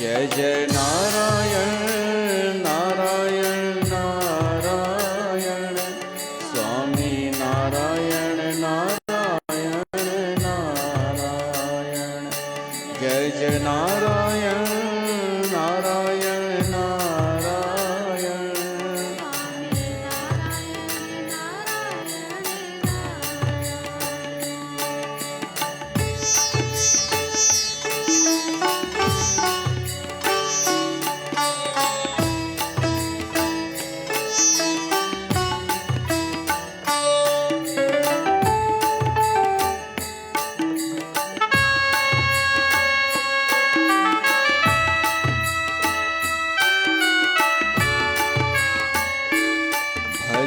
जय जय नारायण नारायण नारायण स्वामी नारायण नारायण नारायण जय जय नारायण नारायण नारायण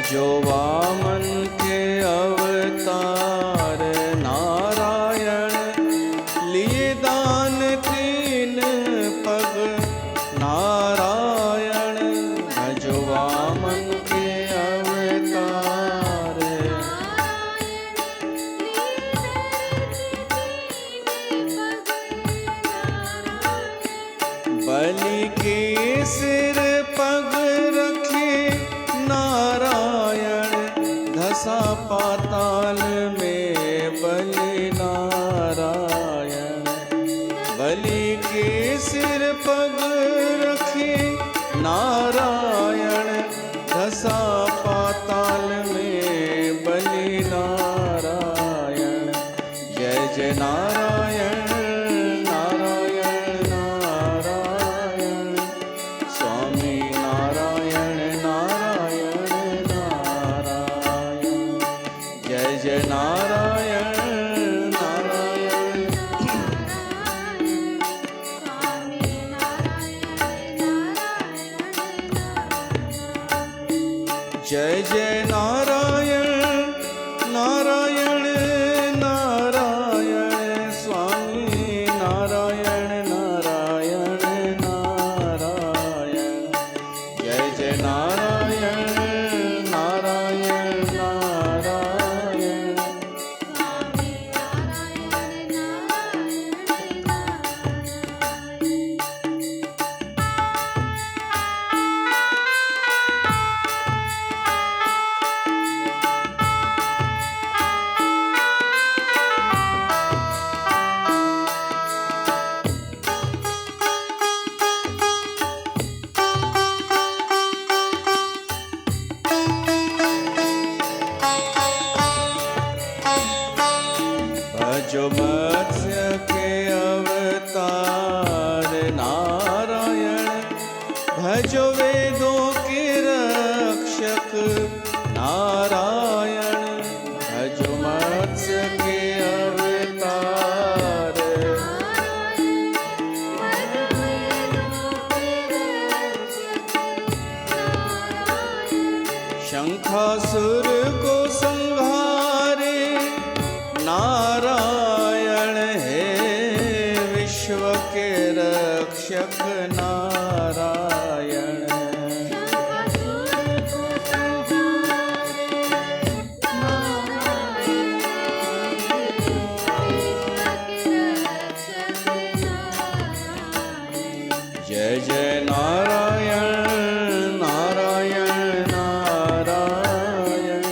जो वामन के अवतार नारायण लिए दान तीन पग नारायण जो वामन के अवतार बलि के सिर पग रखे नारायण धसा पाताल में बलि नारायण बलि के सिर पग रखे नारायण धसा पाताल में बलि नारायण जय जय नारायण नारायण नारायण स्वामी नारायण नारायण नारायण जय जय नारायण नारायण जय जय नारायण नारायण नारायण स्वामी नारायण नारायण नारायण जय जय नारायण नारायण नारायण जो मत्स्य के अवतार नारायण भजो वेदों के रक्षक नारायण भजो मत्स्य के अवतार शंखासुर को संहारे नारायण है विश्व के रक्षक नारायण जय जय नारायण नारायण नारायण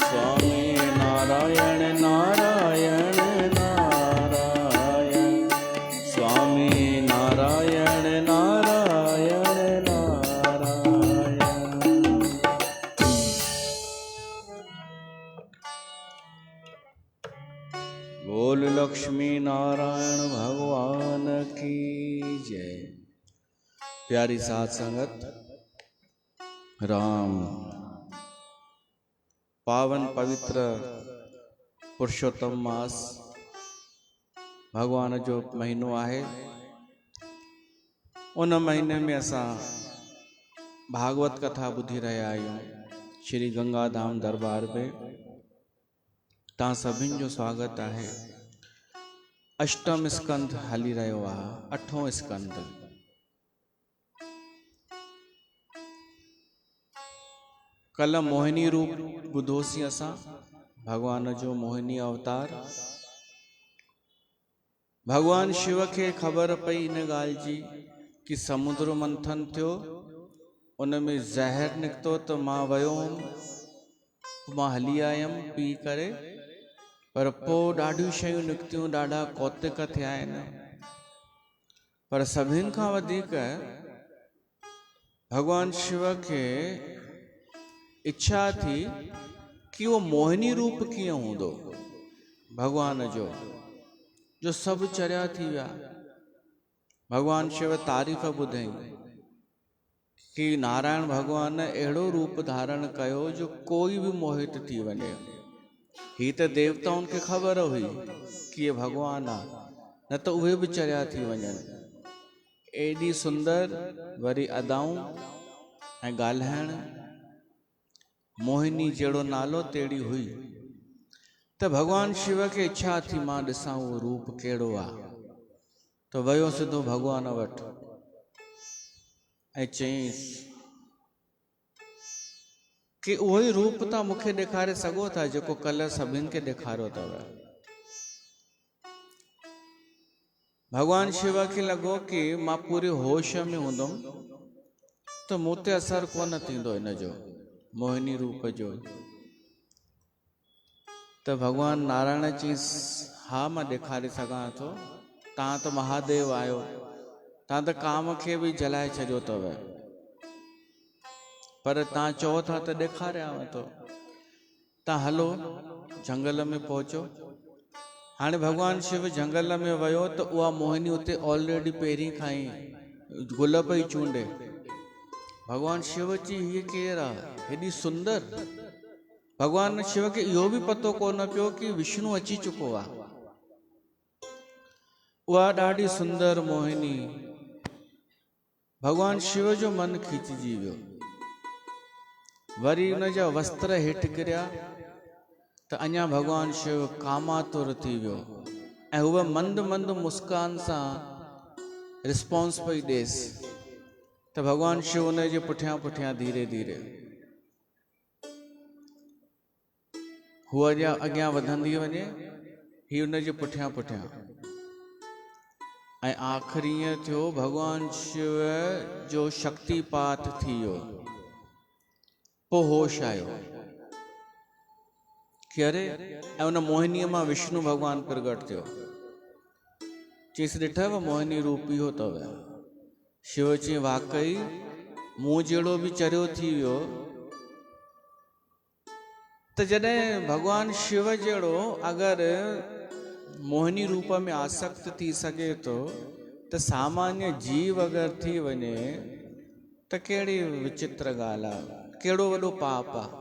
स्वामी नारायण नारायण नारायण स्वामी नारायण नारायण नारायण बोल लक्ष्मी नारायण भगवान की जय। प्यारी साथ संगत राम पावन पवित्र पुरुषोत्तम मास भगवान जो महीनो आहे उन महीने में असां भागवत कथा ॿुधी रहिया आहियूं श्री गंगा धाम दरबार में। तव्हां सभिनि जो स्वागत आहे। अष्टम स्कंद हली रहियो आहे, 8हों स्कंद। कल मोहिनी रूप ॿुधोसीं असां भगवान जो मोहिनी अवतार। भगवान शिव के खबर पई इन गाल जी कि समुद्र मंथन थियो, उन में ज़हर निकितो त मां वियो हुअमि, मां हली आयमि पी करे, पर पोइ ॾाढियूं शयूं निकितियूं, ॾाढा कौतिक थिया आहिनि। पर सभिनि खां वधीक भगवान शिव खे इच्छा थी कि वो मोहिनी रूप कीअं हूंदो भगवान जो सभु चरिया थी विया। भगवान शिव तारीफ़ ॿुधाई कि नारायण भगवान अहिड़ो रूप धारण कयो जो कोई बि मोहित थी वञे। ही त देवताउनि खे ख़बर हुई कि ये भगवान आहे, न त उहे बि चरिया थी वञनि। एॾी सुंदर वरी अदाऊं ऐं ॻाल्हाइण, मोहिनी जहिड़ो नालो तेड़ी हुई। त भगवान शिव खे इच्छा थी मां ॾिसां उहो रूप कहिड़ो आहे। त वियो सिधो भगवान वटि ऐं चयईंसि कि उहो ई रूप तव्हां मूंखे ॾेखारे सघो था जेको कल्ह सभिनि खे ॾेखारियो अथव। भगवान शिव खे लॻो कि मां पूरे होश में हूंदुमि त मूं ते असरु कोन थींदो हिन जो मोहिनी रूप जो। त भगवान नारायण चयईंसि हा मां ॾेखारे सघां थो, तव्हां त महादेव आहियो, तव्हां त काम खे बि जलाए छॾियो अथव, पर तव्हां चओ था त ॾेखारियांव थो। तव्हां हलो जंगल में पहुचो। हाणे भगवान शिव जंगल में वियो त उहा मोहिनी उते ऑलरेडी पहिरीं खां ई गुल पई चूंडे। भगवान शिव जी हीअ केरु आहे हेॾी सुंदर। भगवान शिव खे इहो बि पतो कोन पियो कि विष्णु अची चुको आहे। उहा ॾाढी सुंदर मोहिनी, भगवान शिव जो मन खिचजी वियो। वरी उन जा वस्त्र हेठि किरिया त अञा भगवान शिव कामातुर थी वियो ऐं उहा मंद मंद मुस्कान सां रिस्पॉन्स पई ॾेसि। त भगवान शिव उन जे पुठियां पुठियां धीरे धीरे हूअ अॻियां वधंदी वञे, ही उन जे पुठियां पुठियां, ऐं आख़िरी ईअं थियो भगवान शिव जो शक्तिपात थी वियो। पोइ होश आयो कि अरे, ऐं उन मोहिनीअ मां विष्णु भगवान प्रगट थियो। चयईंसि ॾिठव मोहिनी रूप इहो अथव। शिव चई वाकई मूं जहिड़ो बि चरियो थी वियो। त जॾहिं भगवान शिव जहिड़ो अगरि मोहिनी रूप में आसक्त थी सघे थो त सामान्य जीव अगरि थी वञे त कहिड़ी विचित्र ॻाल्हि आहे, कहिड़ो वॾो पाप आहे।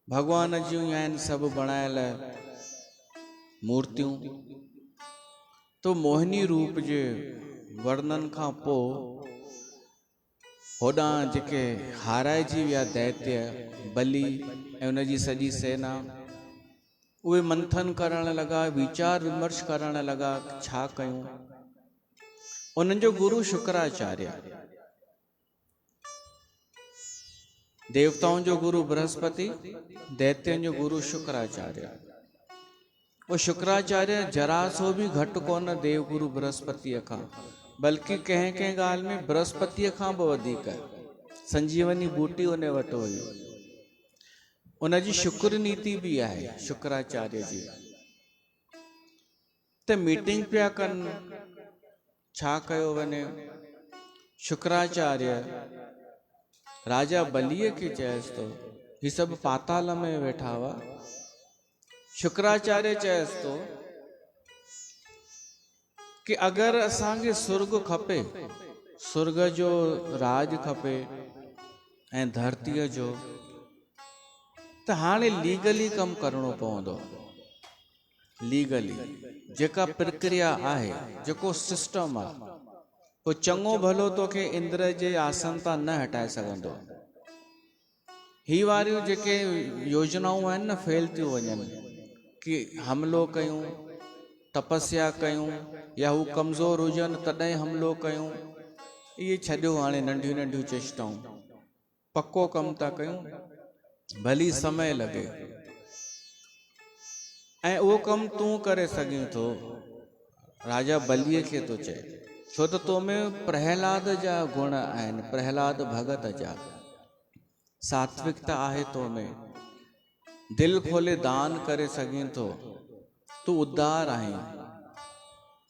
भगवान जूं आहिनि सभु बणायल मूर्तियूं। तो मोहिनी रूप जे वर्णन खां पोइ होॾां जेके हाराइजी विया दैत्य बलि ऐं उनजी सॼी सेना, उहे मंथन करण लॻा, वीचार विमर्श करण लॻा छा कयूं। उन्हनि जो गुरु शुक्राचार्य, देवताउनि जो गुरु बृहस्पति, दैत्यनि जो गुरु शुक्राचार्य। वो शुक्राचार्य जरा सो भी घटि कोन देवगुरु बृहस्पतिअ खां, बल्कि कंहिं कंहिं ॻाल्हि में बृहस्पतिअ खां बि वधीक। संजीवनी बूटी उन वटि हुई, उनजी शुक्र नीति बि आहे शुक्राचार्य जी। त मीटिंग पिया कनि, छा कयो वञे। शुक्राचार्य राजा बलीअ खे चयसि थो, ही सभु पाताल में वेठा हुआ। शुक्राचार्य चयसि थो कि अगरि असांखे सुर्ग खपे, सुर्ग जो राज खपे ऐं धरतीअ जो, त हाणे लीगली कमु करणो पवंदो। लीगली जेका प्रक्रिया आहे, जेको सिस्टम आहे, पोइ चङो भलो तोखे इंद्र जे आसन तां न हटाए सघंदो। ही वारियूं जेके योजनाऊं आहिनि न, फेल थियूं वञनि कि हमिलो कयूं, तपस्या कयूं, या हू कमज़ोर हुजनि तॾहिं हमिलो कयूं। इहे छॾियो हाणे नंढियूं नंढियूं चेष्टाऊं, पक्को कमु था कयूं, भली समय लॻे। ऐं उहो कमु तूं करे सघीं थो, राजा बलीअ खे थो चए। छो त तो में प्रहलाद जा गुण आहिनि, प्रहलाद भगत जा। सात्विकता आहे तो में, दिल खोले दान करे सघीं थो, तू उदार आहीं,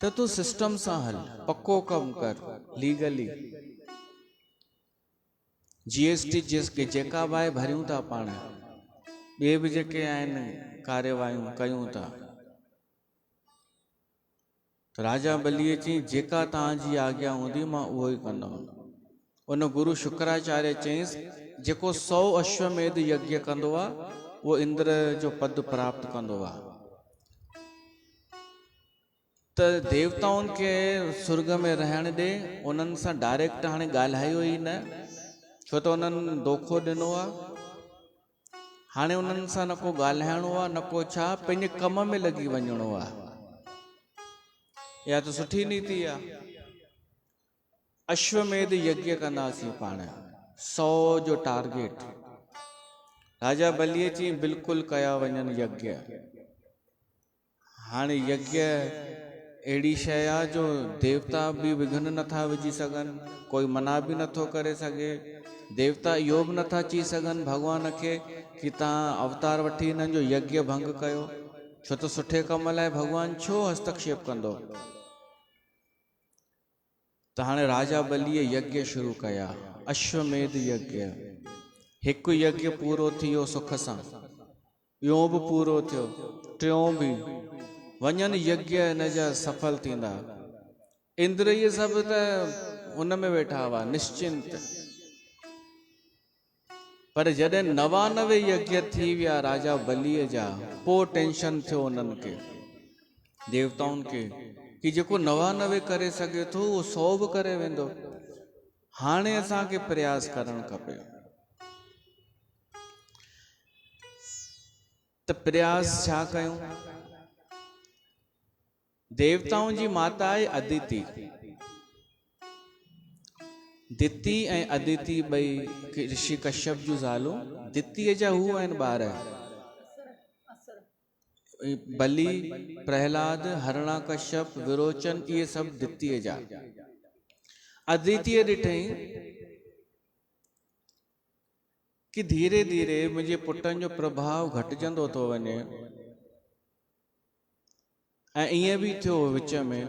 त तू सिस्टम सां हल, पक्को कम कर, लीगली। GST जिसके जेका बाए भरियूं था पाण, ॿिए बि जेके आहिनि कार्यवाहियूं कयूं था। त राजा बलीअ चई जेका तव्हांजी आज्ञा हूंदी मां उहो ई कंदुमि। उन गुरु शुक्राचार्य चईंसि जेको 100 अश्वमेध यज्ञ कंदो आहे उहो इंद्र जो पद प्राप्त कंदो आहे। त देवताउनि खे स्वर्ग में रहण ॾे, उन्हनि सां डायरेक्ट हाणे ॻाल्हायो ई न, छो त उन्हनि धोखो ॾिनो आहे। हाणे उन्हनि सां न को ॻाल्हाइणो आहे, न को छा, पंहिंजे कम में लॻी वञिणो आहे। या त सुठी नीति आहे। अश्वमेध यज्ञ कंदासीं पाण, 100 जो टारगेट। राजा बलीअ चई बिल्कुलु कया वञनि यज्ञ। हाणे यज्ञ अहिड़ी शइ आहे जो देवता बि विघ्न नथा विझी सघनि, कोई मना बि नथो करे सघे। देवता इहो बि नथा चई सघनि भॻवान खे कि तव्हां अवतार वठी हिननि जो यज्ञ भंग कयो, छो त सुठे कम लाइ भॻवान छो हस्तक्षेप कंदो। त हाणे राजा बलीअ यज्ञ शुरू कया, अश्वमेध यज्ञ। हिकु यज्ञ पूरो थियो सुख सां, ॿियो बि पूरो थियो, टियों बि। वञनि यज्ञ हिन जा सफल थींदा। इंद्र इहे सभु त उन में वेठा हुआ निश्चिंत। पर जॾहिं 99 यज्ञ थी विया राजा बलीअ जा, पोइ टेंशन थियो उन्हनि खे, देवताउनि खे, कि जेको 99 करे सघे थो उहो 100 बि करे वेंदो। हाणे असांखे प्रयास करणु खपे। त प्रयास छा कयूं? देवताउनि जी माता आहे अदिति। दिति ऐं अदिति ॿई ऋषि कश्यप जूं ज़ालूं। दितीअ जा हू आहिनि ॿार, बली, प्रहलाद, हरणाकश्यप, विरोचन, इहे सभु दितीअ जा। अदितिअ ॾिठई कि धीरे धीरे मुंहिंजे पुटनि जो प्रभाव घटिजंदो थो वञे। ऐं ईअं बि थियो विच में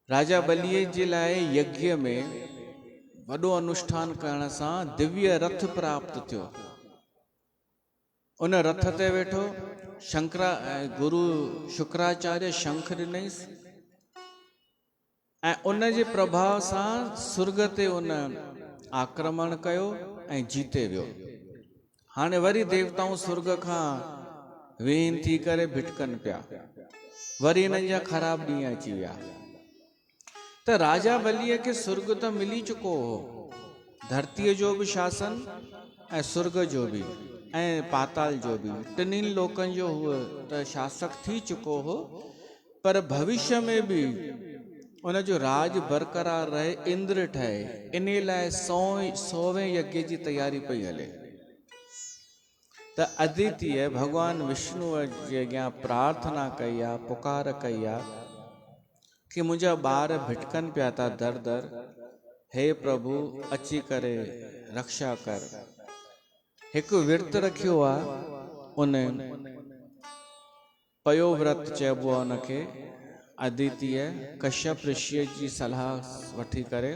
राजा बलीअ जे लाइ यज्ञ में वॾो अनुष्ठान करण सां दिव्य रथ प्राप्त थियो। उन रथ ते वेठो गुरु शुक्राचार्य शंख ॾिनईसि ऐं उन जे प्रभाव सां स्वर्ग ते उन आक्रमण कयो ऐं जीते वियो। हाणे वरी देवताऊं स्वर्ग खां वेन थी करे भिटकनि पिया, वरी हिननि जा ख़राब ॾींहं अची विया। त राजा बलीअ खे स्वर्ग त मिली चुको हो, धरतीअ जो बि शासन ऐं स्वर्ग जो बि ऐं पाताल जो बि, टिनिनि लोकनि जो हुअ त शासक थी चुको हो। पर भविष्य में बि उन जो राज बरक़रार रहे, इंद्र ठहे, इन लाइ 100वें यज्ञ जी तयारी पई हले। त अदितिअ भगवान विष्णुअ जे अॻियां प्रार्थना कई आहे, पुकार कई आहे कि मुंहिंजा ॿार भिटकनि पिया था दर दर, हे प्रभु अची करे रक्षा कर। हिकु विर्त रखियो आहे, उन पयो व्रत चइबो आहे उनखे। अदितिअ कश्यप ऋषिअ जी सलाह वठी करे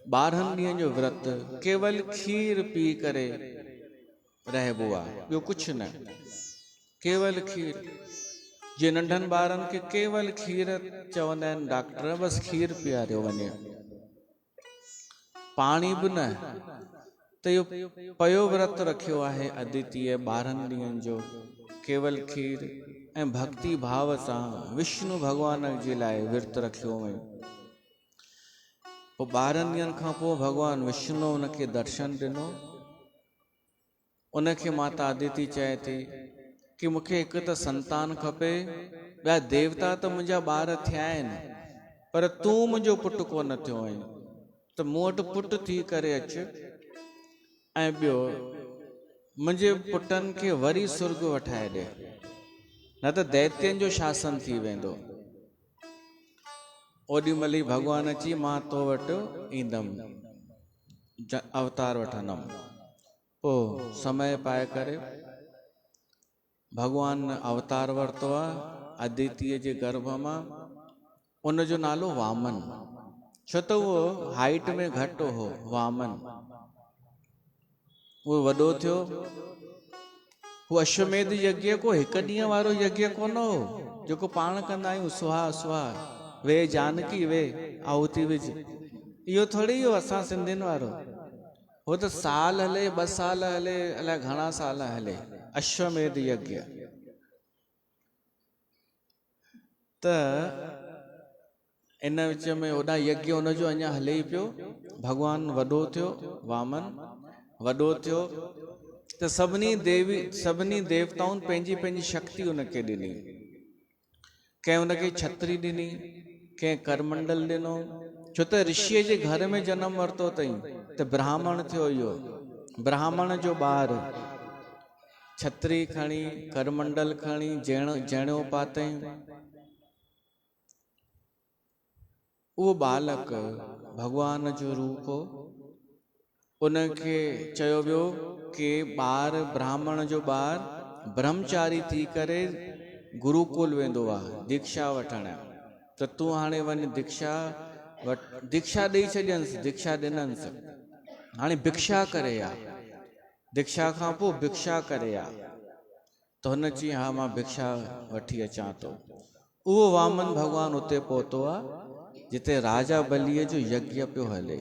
12 ॾींहंनि जो व्रत केवल खीर पी करे रहिबो आहे, ॿियो कुझु न, केवल खीर। जे नंढनि ॿारनि खे केवल खीर चवंदा आहिनि डॉक्टर, बसि खीर पीआरियो वञे, पाणी बि न। त इहो पयो व्रत रखियो आहे अदितिअ 12 ॾींहंनि जो, केवल खीर ऐं भक्ति भाव सां विष्णु भॻवान जे लाइ विर्त रखियो हुई। पोइ 12 ॾींहंनि खां पोइ भॻवान विष्णु उनखे दर्शन ॾिनो। उनखे माता अदिति चए थी कि मूंखे हिकु त संतान खपे, ॿिया देवता त मुंहिंजा ॿार थिया आहिनि, पर तूं मुंहिंजो पुटु कोन थियो आहीं, त मूं वटि पुटु थी करे अचु। ऐं ॿियो मुंहिंजे पुटनि खे वरी स्वर्ग वठाए ॾे, न त दैत्यनि जो शासन थी वेंदो। ओॾी महिल ई भॻवानु अची मां तो वटि ईंदमि, अवतार वठंदमि। पोइ समय पाए करे भॻवानु अवतार वरितो आहे अदितीअ जे गर्भ मां। उनजो नालो वामन, छो त उहो हाइट में घटि हो। वामन उहो वॾो थियो। उहो अश्वमेध यज्ञ को हिकु ॾींहं वारो यज्ञ कोन हो जेको पाण कंदा आहियूं, सुहा सुहा वे जानकी वे आहुति विझ। इहो थोरी हो असां सिंधियुनि वारो। हो त साल हले, 2 साल हले, अलाए घणा साल हले अश्वमेध यज्ञ। त इन विच में होॾा यज्ञ हुनजो अञा हले ई पियो। भॻवानु वॾो थियो, वामन वॾो थियो त सभिनी देवताउनि पंहिंजी पंहिंजी शक्ति उनखे ॾिनी। कंहिं उनखे छत्री ॾिनी, कंहिं करमंडल ॾिनो, छो त ऋषिअ जे घर में जनम वरितो अथई त ब्राह्मण थियो। इहो ब्राह्मण जो ॿार छत्री खणी, करमंडल खणी, जणियो पातई। उहो बालक भॻवान जो रूप हो। उनखे चयो वियो कि ॿार ब्राह्मण जो ॿार ब्रह्मचारी थी करे गुरुकुल वेंदो आहे दीक्षा वठण। त तूं हाणे वञ दीक्षा ॾेई छॾियंसि, दीक्षा ॾिनंसि। हाणे भिक्षा करे आ, दीक्षा खां पोइ भिक्षा करे आ। त हुन चई हा मां भिक्षा वठी अचां थो। उहो वामन भॻवानु उते पहुतो आहे जिते राजा बलीअ जो यज्ञ पियो हले।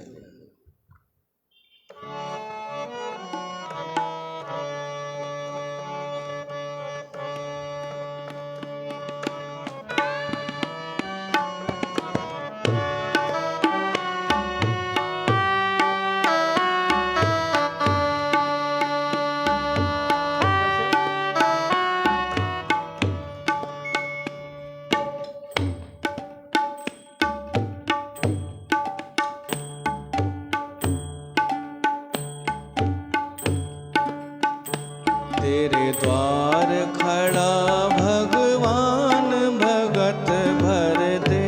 तेरे द्वार खड़ा भगवान भगत भर दे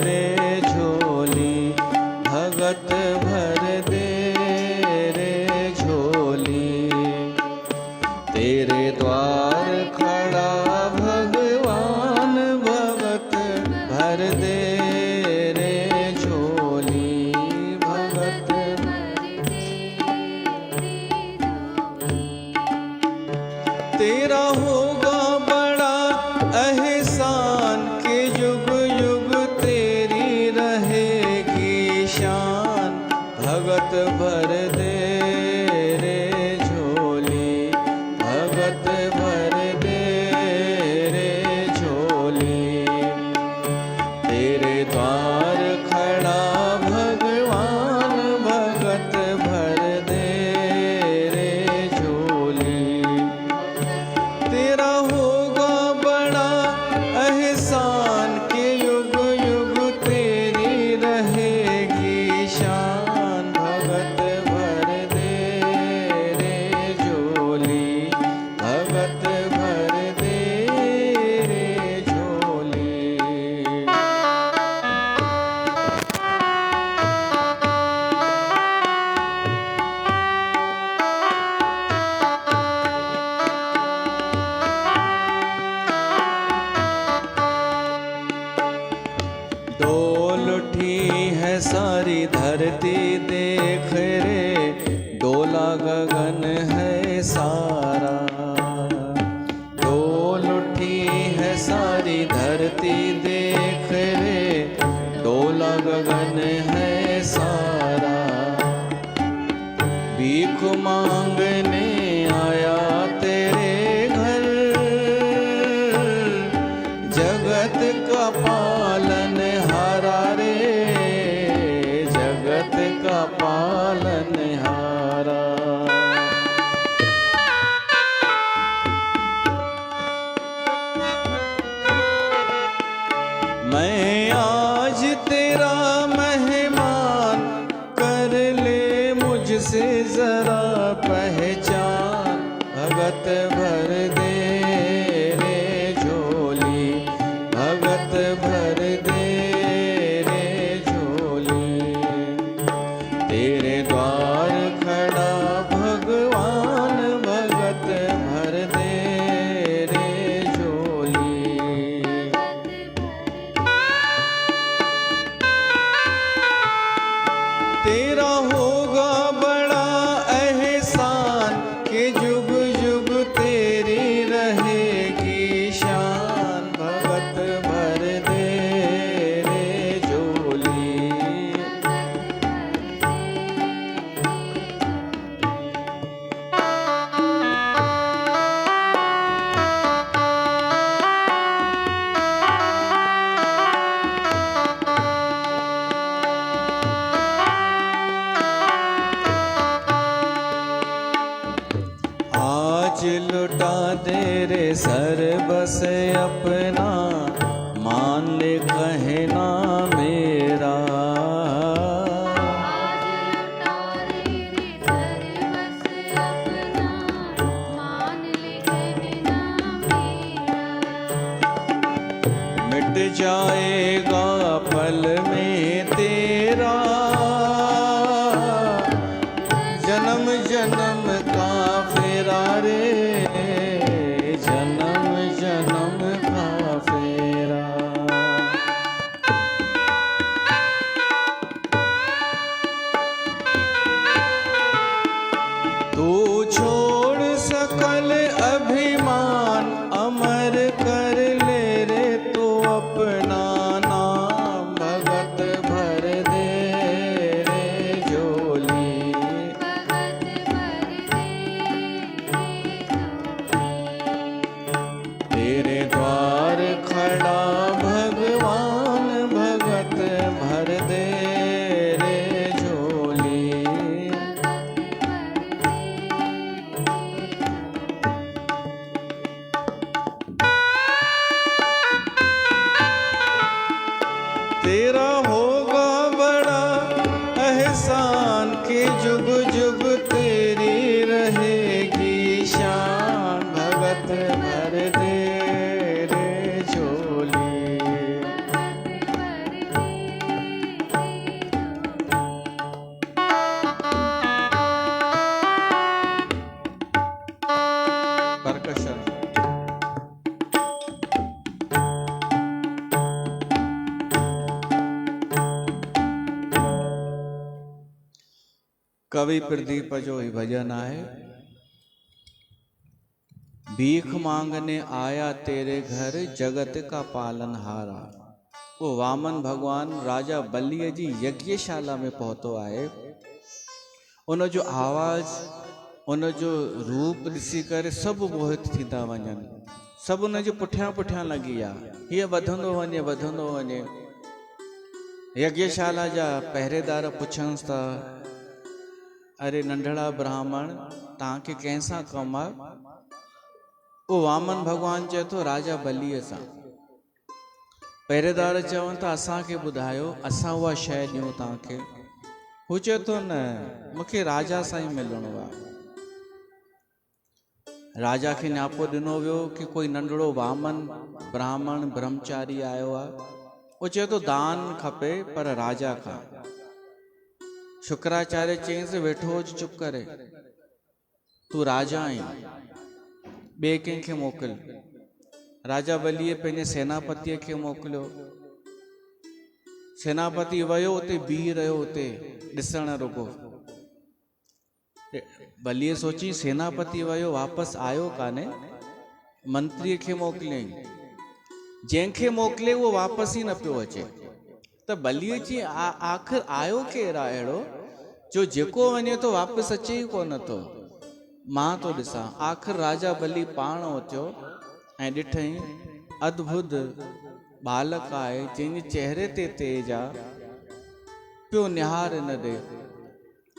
रे झोली, भगत भर दे रे झोली। तेरे द्वार खड़ा भगवान भगत भर दे रे झोली, भगत तेरा होगा बड़ा एहसान कि युग युग तेरी रहेगी शान, भगत भर दे रे झोली, भगत भर दे रे झोली। तेरे द्वार खड़ा भगवान भगत भर दे रे झोली। तेरा होगा बड़ा एहसान कि युग युग तेरी रहेगी शान, भगत भर दे रे झोली, भगत भर दे रे झोली। डोल उठी है सारी धरती देख रे, डोला गगन है सारा। डोल उठी है सारी धरती देख रे, डोला गगन है सारा। भीख मांगने आया तेरे घर, जगत का पालन हारा रे, जगत का पालन हारा। मैं आज तेरा मेहमान, कर ले मुझसे जरा पहचान, भगत भर दे रे झोली, भगत भर दे आज लुटा दे रे सर्वस अपना, मान ले कहना मेरा। मिट जाएगा पल में तेरा, जन्म जन्म का फेरा रे, जन्म जन्म का फेरा। तू छोड़ सकल अभिमान, अमर कर ले रे तो अपना नाम, भगत भर दे रे झोली। तेरे द्वार खड़ा भगवान, भगत भर दे रे झोली। तेरा होगा बड़ा एहसान कि जुग जुग तेरी रहेगी शान, भगत भर दे रे झोली। परकशन। कवि प्रदीप जो ही भजन आए। भीख मांगने आया तेरे घर, जगत का पालनहारा। वो वामन भगवान राजा बल्लीअ जी यज्ञशाला में पहुतो आहे। उन जो आवाज, उन जो रूप ॾिसी करे सभु मोहित थींदा वञनि, सभु उन जे पुठियां पुठियां लॻी विया। हीअ वधंदो वञे वधंदो वञे। यज्ञशाला जा पहरेदार पुछंसि था, अरे नंढड़ा ब्राह्मण, तव्हांखे कंहिंसां कमु आहे? वो वामन भगवान चए थो राजा बलीअ सां। पहरेदार चवनि था असांखे ॿुधायो, असां उहा शइ ॾियूं तव्हांखे। हू चए थो न, मूंखे राजा सां ई मिलणो आहे। राजा खे न्यापो ॾिनो वियो कि कोई नंढड़ो वामन ब्राह्मण ब्रह्मचारी आयो आहे। वो चए थो दान खपे पर राजा खां। शुक्राचार्य चयईंसि वेठो हुज चुप करे, तू राजा आहीं, ॿिए कंहिंखे मोकिल। राजा बलीअ पंहिंजे सेनापतिअ खे मोकिलियो। सेनापति वियो, उते बीह रहियो, उते ॾिसण रुगो। बलीअ सोची सेनापति वियो वापसि आयो कान्हे, मंत्रीअ खे मोकिलियईं। जंहिंखे मोकिले उहो वापसि ई न पियो अचे। त बलीअ जी आख़िर आयो केरु आहे अहिड़ो जो जेको वञे थो वापसि अचे ई कोन थो। मां थो ॾिसां। आख़िर राजा बली पाण उथियो ऐं ॾिठईं अद्भुत बालक आहे जंहिंजे चेहरे ते तेज आहे, पियो निहार न ॾे।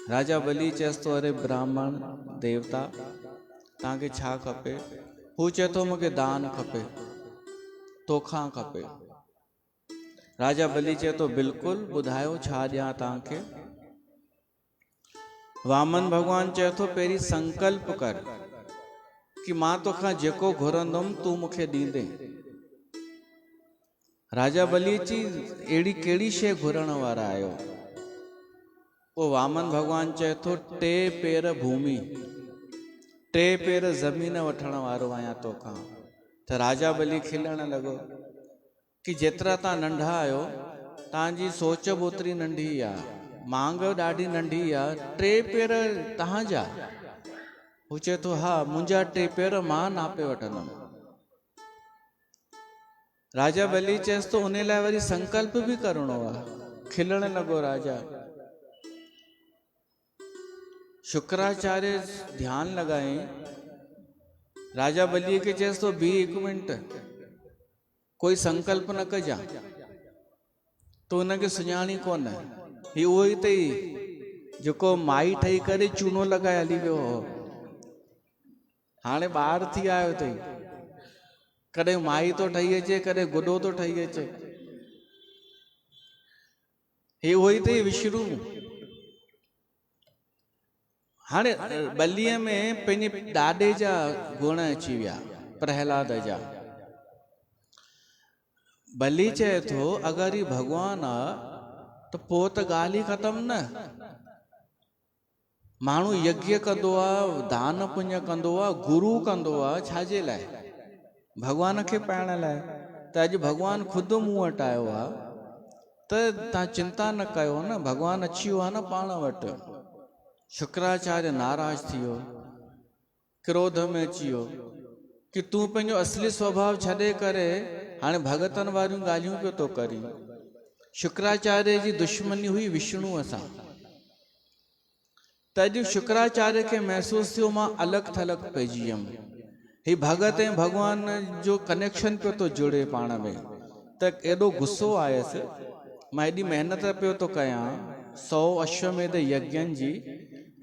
राजा बली चएसि थो अरे ब्राह्मण देवता, तव्हांखे छा खपे? हू चए थो मूंखे दान खपे, तोखां खपे। राजा बली चए थो बिल्कुलु, ॿुधायो छा ॾियां तव्हांखे? वामन भगवान चए थो पहिरीं संकल्प कर कि मां तोखां जेको घुरंदुमि तूं मूंखे ॾींदे। राजा बली जी अहिड़ी कहिड़ी शइ घुरण वारा आहियो? वो वामन भगवान चए थो टे पेर भूमि, टे पेर ज़मीन वठण वारो आहियां तोखां। त राजा बली खिलण लॻो कि जेतिरा तव्हां नंढा आहियो, तव्हांजी सोच बि ओतिरी नंढी आहे, मांग ॾाढी नंढी आहे। टे पेर तव्हांजा? हू चए थो हा, मुंहिंजा टे पेर मां नापे वठंदुमि। राजा बली चएसि थो उन लाइ वरी संकल्प बि करणो आहे। खिलण लॻो राजा। शुक्राचार्य ध्यान लॻाई। राजा बलीअ खे चएसि थो बीह हिकु मिंट, कोई संकल्प न कजां, तो उनखे सुञाणी कोन। ही उहो ई अथई जेको माई ठही करे चूनो लॻाए हली वियो हो। हाणे ॿार थी आयो अथई, कॾहिं माई तो ठही अचे, कॾहिं गुॾो तो ठही अचे। हे उहो ई अथई विष्णु। हाणे बलीअ में पंहिंजे ॾाॾे जा गुण अची विया, प्रहलाद जा। बली चए थो अगरि ही भॻवान आ त पोइ त ॻाल्हि ई ख़तम न। माण्हू यज्ञ कंदो आहे, दान पुण्य कंदो आहे, गुरु कंदो आहे, छाजे लाइ? भॻवान खे पाइण लाइ। त अॼु भॻवान ख़ुदि मूं वटि आयो आहे त तव्हां चिंता न कयो न, भॻवान अची वियो आहे न पाण वटि। शुक्राचार्य नाराज़ थी वियो, क्रोध में अची वियो कि तूं पंहिंजो असली स्वभाव छॾे करे हाणे भगतन वारियूं ॻाल्हियूं पियो थो करी। शुक्राचार्य जी दुश्मनी हुई विष्णुअ सां। त अॼु शुक्राचार्य खे महसूस थियो मां अलॻि थलॻि पइजी वियुमि। ही भगत ऐं भॻवान जो कनेक्शन पियो थो जुड़े पाण में। त एॾो गुस्सो आयसि, मां एॾी महिनत पियो थो कयां 100 अश्वमेध यज्ञनि जी,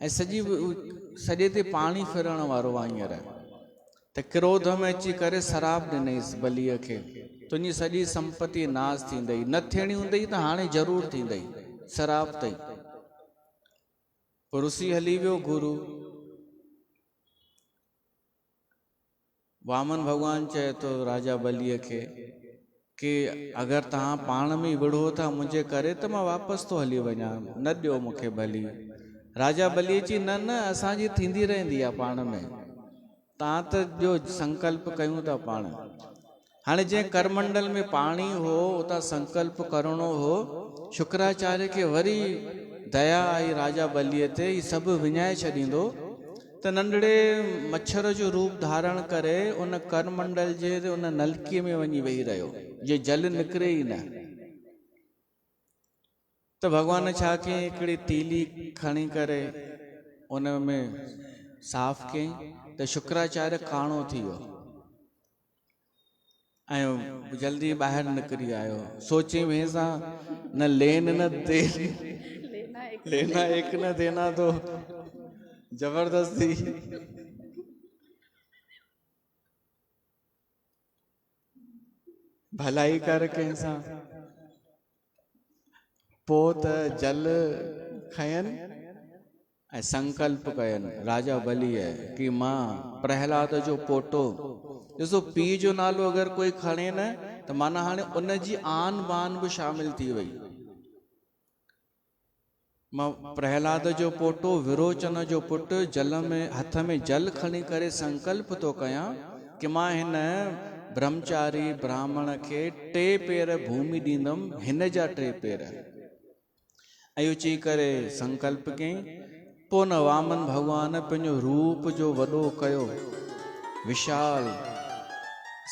ऐं सॼे ते पाणी फिरण वारो आहे हींअर। त क्रोध में अची करे शराब ॾिनईसि बलीअ खे, तुंहिंजी सॼी संपत्ति नाश थींदई, न थियणी हूंदई त हाणे ज़रूरु थींदई, शराब अथई। रुसी हली वियो गुरु। वामन भगवान चए थो राजा बलीअ खे कि अगरि तव्हां पाण में विढ़ो था मुंहिंजे करे त मां वापसि थो हली वञा, न ॾियो मूंखे बली। राजा बली चई न न, असांजी थींदी रहंदी आहे पाण में, तव्हां त जो संकल्प कयूं था पाण। हाणे जंहिं करमंडल में पाणी हो उतां संकल्प करणो हो, शुक्राचार्य खे वरी दया आई राजा बलीअ ते, ही सभु विञाए छॾींदो त नंढड़े मच्छर जो रूप धारण करे उन करमंडल जे उन नलकीअ में वञी वेही रहियो, जे जल निकिरे ई न। त भॻवान छा कयईं, हिकिड़ी तीली खणी करे उन में साफ़ कयईं त शुक्राचार्य काणो थी वियो ऐं जल्दी ॿाहिरि निकिरी आयो। सोचे वेसां न लेन न देन, लेना एक न देना, तो जबरदस्ती। भलाई कर कंहिंसां, पोइ त जल खयनि ऐं संकल्प कयनि राजा बलीअ कि मां प्रहलाद जो पोटो, ॾिसो पीउ जो नालो अगरि कोई खणे न त माना हाणे उन जी आन बान बि शामिल थी वई। मां प्रहलाद जो पोटो, विरोचन जो पुटु, जल में हथ में जल खणी करे संकल्प थो कयां कि मां हिन ब्रह्मचारी ब्राह्मण खे 3 पेर भूमि ॾींदुमि, हिन जा 3 पेर। ऐं चई करे संकल्प कयईं। पोइ न वामन भगवान पंहिंजो रूप जो वॾो कयो, विशाल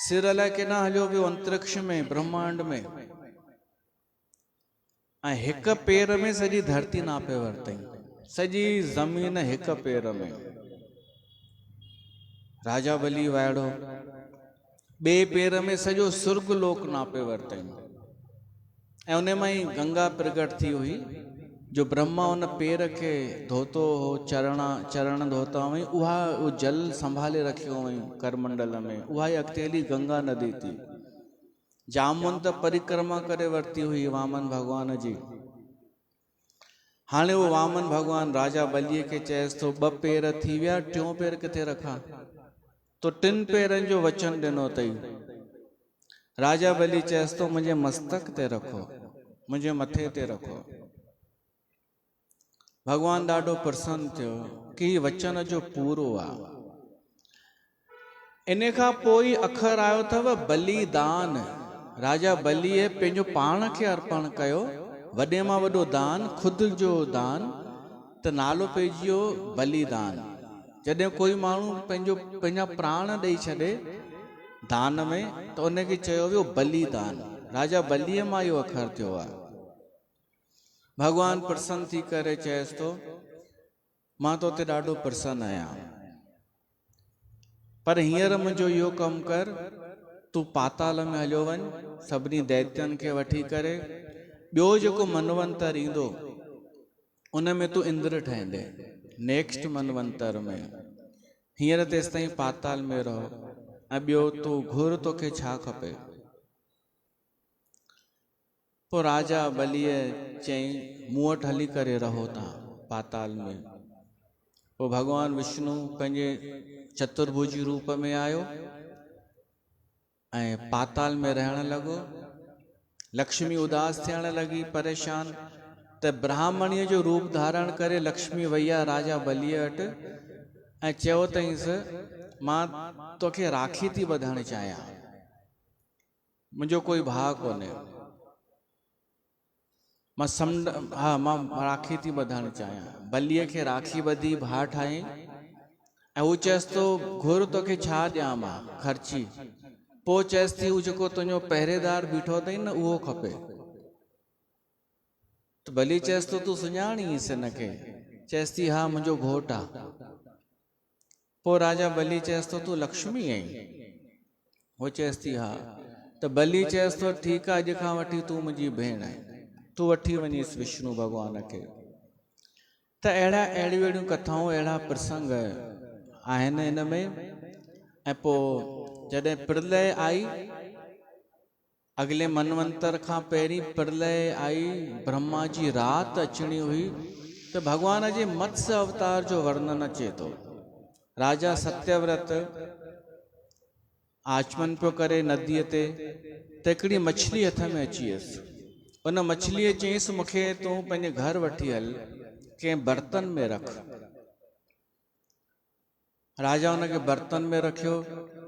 सिर लाइ केॾां हलियो वियो अंतरिक्ष में, ब्रह्मांड में, ऐं हिक पेर में सॼी धरती नापे वरितई, सॼी ज़मीन हिक पेर में। राजा बली वाइड़ो, ॿिए पेर में सॼो सुर्ग लोक नापे वरितई, ऐं उन मां ई गंगा प्रगट थी हुई। जो ब्रह्मा उन पेर खे धोतो हो, चरण धोता हुई, उहा जल संभाले रखियो हुई करमंडल में, उहा ई अॻिते गंगा नदी थी। जामुन त परिक्रमा करे वरिती हुई वामन भगवान जी। हाणे वो वामन भगवान राजा बलीअ खे चएसि थो 2 पेर थी विया, 3 पेर किथे रखां? तो 3 पेरनि जो वचन ॾिनो अथई। राजा बली चएसि थो मुंहिंजे मस्तक ते रखो, मुंहिंजे मथे ते रखो। भगवान ॾाढो प्रसन्न थियो कि वचन जो पूरो आहे। इन खां पोइ अखर आयो अथव बलिदान। राजा बलीअ पंहिंजो पाण खे अर्पण कयो, वॾे मां वॾो दान, खुदि जो दान, त नालो पइजी वियो बलिदान। जॾहिं कोई माण्हू पंहिंजा प्राण ॾेई छॾे दान में त उनखे चयो वियो बलिदान। राजा बलीअ मां इहो अखर थियो आहे। भगवान प्रसन्न थी करे चएसि थो मां तो ते ॾाढो प्रसन्न आहियां, पर हींअर मुंहिंजो इहो कमु कर, तूं पाताल में हलियो वञ, सभिनी दैत्यनि खे वठी करे, ॿियो जेको मनवंतर ईंदो उन में तूं इंद्र ठहंदे, नेक्स्ट मनवंतर में। हींअर तेसि ताईं पाताल में रहो, ऐं ॿियो तूं घुर तोखे छा खपे। पोइ राजा बलीअ चई मूं वटि हली करे रहो तव्हां पाताल में। पोइ भगवान विष्णु पंहिंजे चतुर्भुजी रूप में आयो ऐं पाताल में रहण लॻो। लक्ष्मी उदास थियण लॻी, परेशान, त ब्राह्मणीअ जो रूप धारण करे लक्ष्मी वैया राजा बलीअ वटि ऐं चयो अथईंसि मां तोखे राखी थी ॿधणु चाहियां, मुंहिंजो कोई भाउ कोन्हे, मां राखी थी ॿधणु चाहियां। बलीअ खे राखी ॿधी भाउ ठाही ऐं हू चएसि थो घुर तोखे छा ॾियां मां ख़र्ची। पोइ चएसि थी हू जेको तुंहिंजो पहिरेदार बीठो अथई न उहो खपे। त बली चएसि थो तूं सुञाणीसि हिनखे, चएसि थी हा मुंहिंजो घोटु आहे। पोइ राजा बली चएसि थो तूं लक्ष्मी आहीं, उहो चएसि थी हा। त बली चएसि थो ठीकु आहे, अॼु खां वठी तूं मुंहिंजी भेण आहे, तूं वठी वञीसि विष्णु भॻवान खे। त अहिड़ियूं अहिड़ियूं कथाऊं, अहिड़ा प्रसंग आहिनि हिन में। ऐं पोइ जॾहिं प्रलय आई, अगले मनवंतर खां पहिरीं प्रलय आई, ब्रह्मा जी राति अचणी हुई, त भॻवान जे मत्स्य अवतार जो वर्णन अचे थो। राजा सत्यव्रत आचमन पियो करे नदीअ ते, त हिकिड़ी मछली हथ में अची वियसि। उन मछलीअ चयईंसि मूंखे तूं पंहिंजे घर वठी हल, कंहिं बर्तन में रख। राजा हुनखे बर्तन में रखियो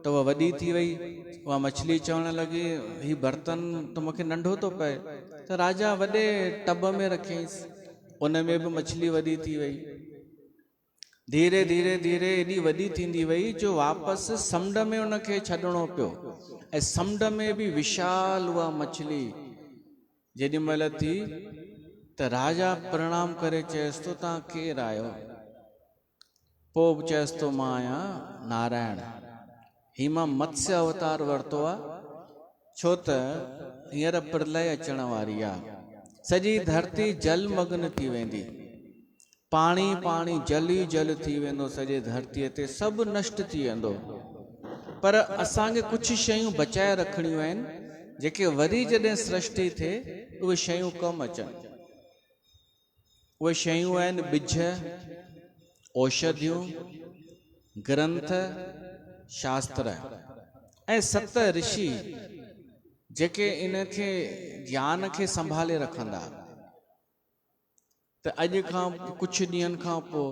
त उहा वॾी थी वई। उहा मछली चवण लॻी हीउ बर्तन त मूंखे नंढो थो पए, त राजा वॾे टब में रखियईंसि, उन में बि मछली वॾी थी वई। धीरे धीरे धीरे एॾी वॾी थींदी वई जो वापसि समुंड में उनखे छॾिणो पियो। ऐं समुंड में बि विशाल उहा मछली जेॾी महिल थी त राजा प्रणाम करे चएसि थो तव्हां केरु आहियो। पोइ चएसि थो मां आहियां नारायण, हीउ मां मत्स्य अवतार वरितो आहे, छो त हींअर प्रलय अचण वारी आहे, सॼी धरती जलमग्न थी वेंदी, पाणी पाणी जल ई जल थी वेंदो, सॼे धरतीअ ते सभु नष्ट थी वेंदो। पर असांखे कुझु शयूं बचाए रखणियूं आहिनि, जेके वरी जॾहिं सृष्टि थिए उहे शयूं कमु अचनि। उहे शयूं आहिनि ॿिज, औषधियूं, ग्रंथ, शास्त्र ऐं 7 ऋषि जेके इनखे ज्ञान खे संभाले रखंदा। त अॼु खां कुझु ॾींहंनि खां पोइ,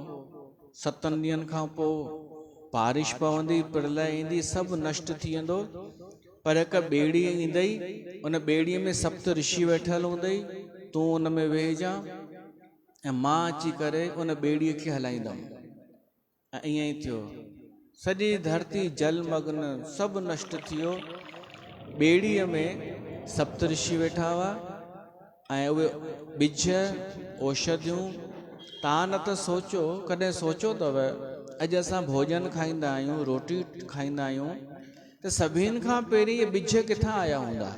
7 ॾींहंनि खां पोइ बारिश पवंदी, प्रलय ईंदी, सभु नष्ट थी वेंदो। पर हिकु ॿेड़ी ईंदई, उन ॿेड़ीअ में 7 ऋषि वेठल हूंदई, तूं उन में वेहिजां ऐं मां अची करे उन ॿेड़ीअ खे हलाईंदमि। ऐं ईअं ई थियो, सॼी धरती जलमग्न, सभु नष्ट थी वियो। ॿेड़ीअ में 7 ऋषि वेठा हुआ ऐं उहे ॿिज, औषधियूं। तव्हां न त सोचो, कॾहिं सोचो अथव अॼु असां भोजन खाईंदा आहियूं, रोटी खाईंदा आहियूं, त सभिनि खां पहिरीं इहे ॿिज किथां आया हूंदा,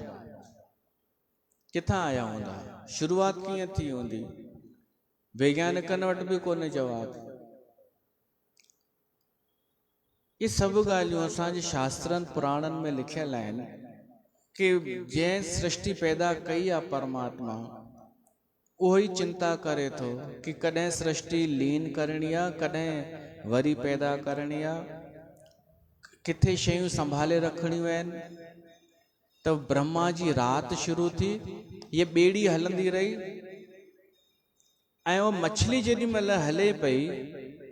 किथां आया हूंदा, शुरूआति कीअं थी हूंदी? वैज्ञानिकनि वटि बि कोन्हे जवाबु। ये सभु ॻाल्हियूं असांजे शास्त्रनि पुराणनि में लिखियल आहिनि कि जंहिं सृष्टि पैदा कई आहे परमात्मा, उहो ई चिंता करे थो कि कॾहिं सृष्टि लीन करणी आहे, कॾहिं वरी पैदा करणी आहे, किथे शयूं संभाले रखणियूं आहिनि। त ब्रह्मा जी राति शुरू थी, ये ॿेड़ी हलंदी रही ऐं उहा मछली जेॾी महिल हले पई,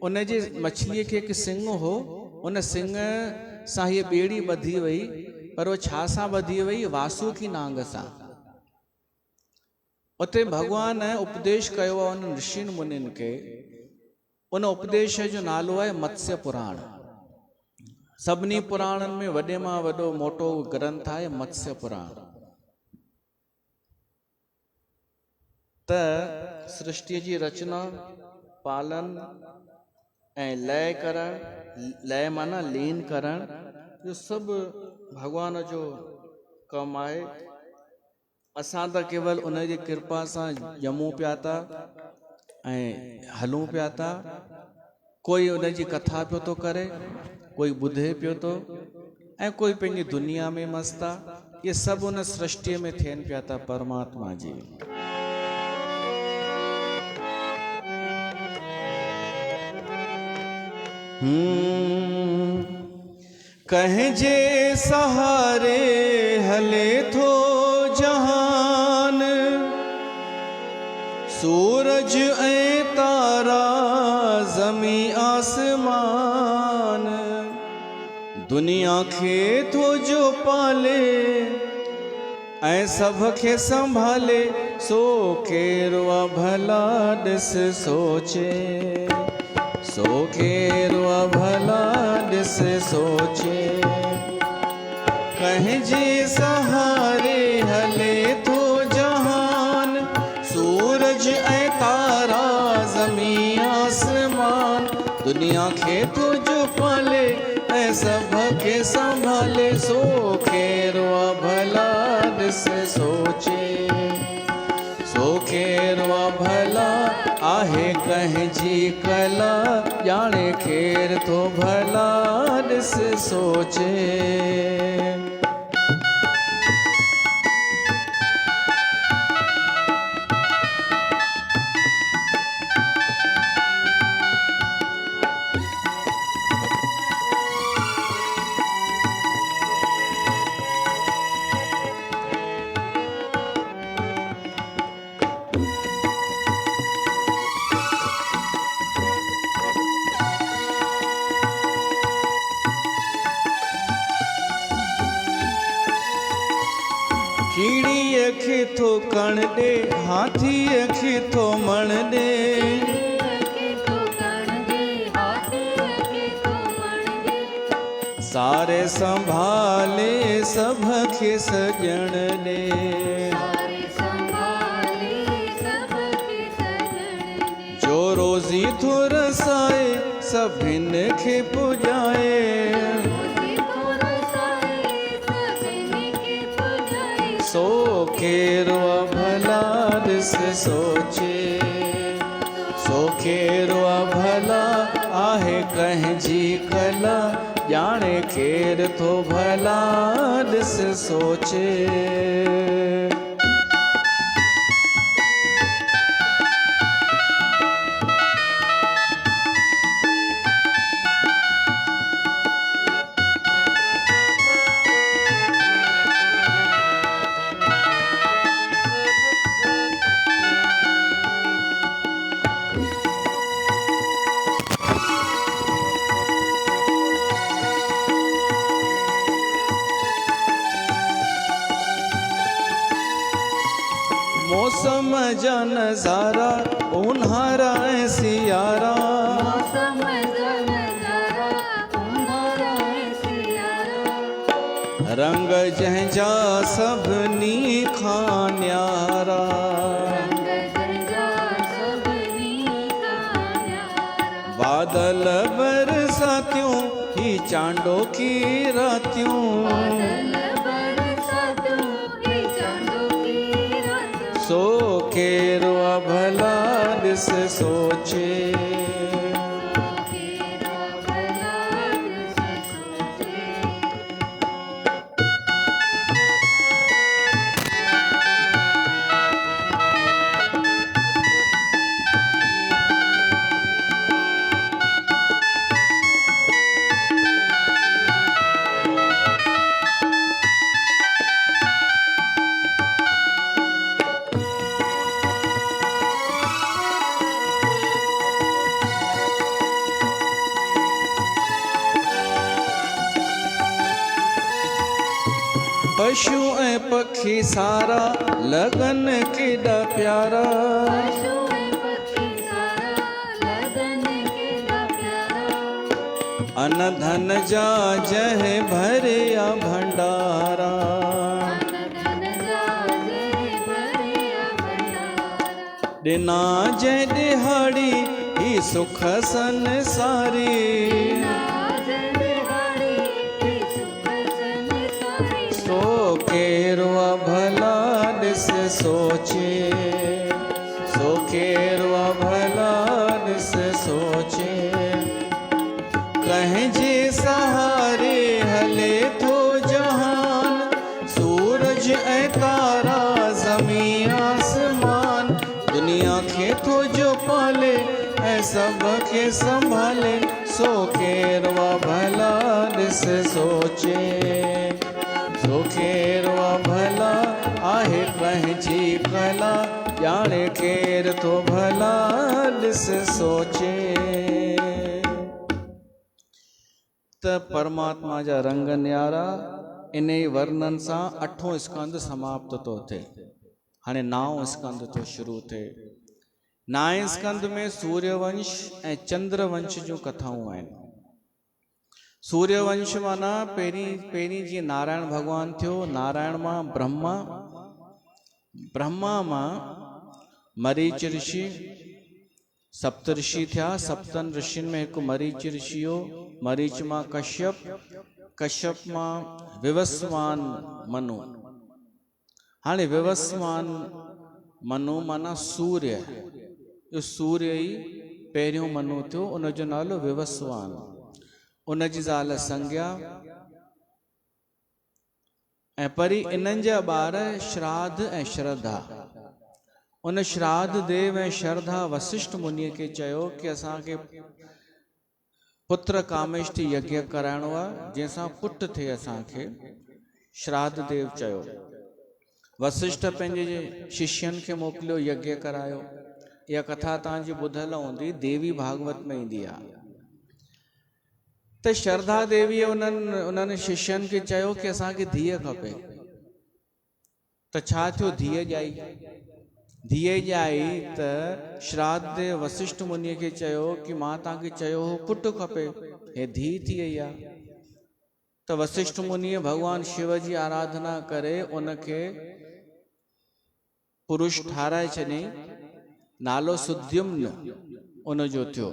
उन जे मछलीअ खे हिकु सिंग हो, उन सिंग सां हीअ ॿेड़ी ॿधी वई। पर उहो छा सां ॿधी वई? वासुकी नांग सां। उते भॻवान उपदेश कयो आहे उन ऋषियुनि मुनियुनि खे। उन उपदेश जो नालो आहे मत्स्य पुराण। सभिनी पुराणनि में वॾे मां वॾो मोटो ग्रंथ आहे मत्स्य पुराण। त सृष्टि जी रचना, पालन ऐं लय करण, लय माना लीन करण, इहो सभु भॻवान जो कमु आहे। असां त केवल उन जी कृपा सां ॼमूं पिया था ऐं हलूं पिया था। कोई उन जी कथा पियो तो करे, कोई ॿुधे पियो तो, ऐं कोई पंहिंजी दुनिया में मस्त आहे। ये सभु उन सृष्टिअ में थियनि पिया था परमात्मा जी। कहिंजे सहारे हले थो जहान, सूरज ऐं तारा ज़मी आसमान, दुनिया खे थो जो पाले ऐं सभ खे संभाले, सो केरु आहे भला ॾिस सोचे, सो केरु आहे भला ॾिस सोचे। कंहिंजे सहारे हले थो जहान, सूरज ऐं तारा ज़मी आसमान, दुनिया खे थो जो पाले ऐं सभ खे संभाले, सो केरु आहे भला ॾिस सोचे, सो केरु आहे भला आहे कंहिंजी कला, ॼाणे केरु थो भला ॾिस सोचे। कीड़ीअ खे थो कण ॾे, हाथीअ खे थो मण ॾे, सारे संभाले सभ खे सॼण ॾे, जो रोज़ी थो रसाए सभिनि खे पुॼाए, सो केरु आहे भला ॾिस सोचे, सो केरु आहे भला आहे कंहिंजी कला, ॼाणे केरु थो भला ॾिस सोचे। मौसम जा नज़ारा ऊन्हारा ऐं सियारा, रंग जंहिंजा सभिनी खां न्यारा, बादल बरसातियूं ही चांडो की रातियूं, सो केरु आहे भला ॾिस सोचे, पशु ऐं पखी सारा लगन केॾा प्यारा, अन धन जा जंहिं भरिया भंडारा, ॾिना जंहिं ॾिहाड़ी ही सुख संसारी, सो केरु आहे भला ॾिस सोचे, सो केरु आहे भला ॾिस सोचे। के संभाले सो केरवा भला ॾिस सोचे, सो केरवा भला आहे पंहिंजी कला, ॼाणे केर तो भला ॾिस सोचे। त परमात्मा जा रंग न्यारा इन वर्णन सां 8हों स्कंद समाप्त तो थे। हाणे 9हों स्कंद तो शुरू थे। 9हें स्कंद में सूर्यवंश ऐं चंद्रवंश जूं कथाऊं आहिनि। सूर्यवंश माना पहिरीं जीअं नारायण भगवान थियो, नारायण मां ब्रह्मा, ब्रह्मा मां मरीच ऋषि, सप्त ऋषि थिया। सप्तन ऋषियुनि में हिकु मरीच ऋषि हो। मरीच मां कश्यप, कश्यप मां विवस्वान मनु। हाणे विवस्वान मनु माना सूर्य, जो सूर्य ई पहिरियों मनु थियो, उनजो नालो विवस्वान। उनजी ज़ाल संज्ञा ऐं परी इन्हनि जा ॿार श्राद्ध ऐं श्रद्धा। उन श्राद्ध देव ऐं श्रद्धा वशिष्ठ मुनीअ खे चयो कि असांखे पुत्र कामेष्टि यज्ञ कराइणो आहे, जंहिंसां पुट थिए असांखे। श्राद्ध देव चयो। वशिष्ठ पंहिंजे शिष्यनि खे मोकिलियो, यज्ञ करायो। इहा कथा तव्हांजी ॿुधल हूंदी, देवी भागवत में ईंदी आहे। त श्रद्धा देवी उन्हनि शिष्यनि खे चयो कि असांखे धीअ खपे। त छा थियो, धीअ ॼाई। धीअ ॼाई त श्राद्ध देव वशिष्ठ मुनीअ खे चयो कि मां तव्हांखे चयो हो पुटु खपे, हे धीअ थी वई आहे। त वशिष्ठ मुनीअ भगवान शिव जी आराधना करे उनखे पुरुष ठाराए छॾियईं। नालो सुद्युम्न उनजो थियो।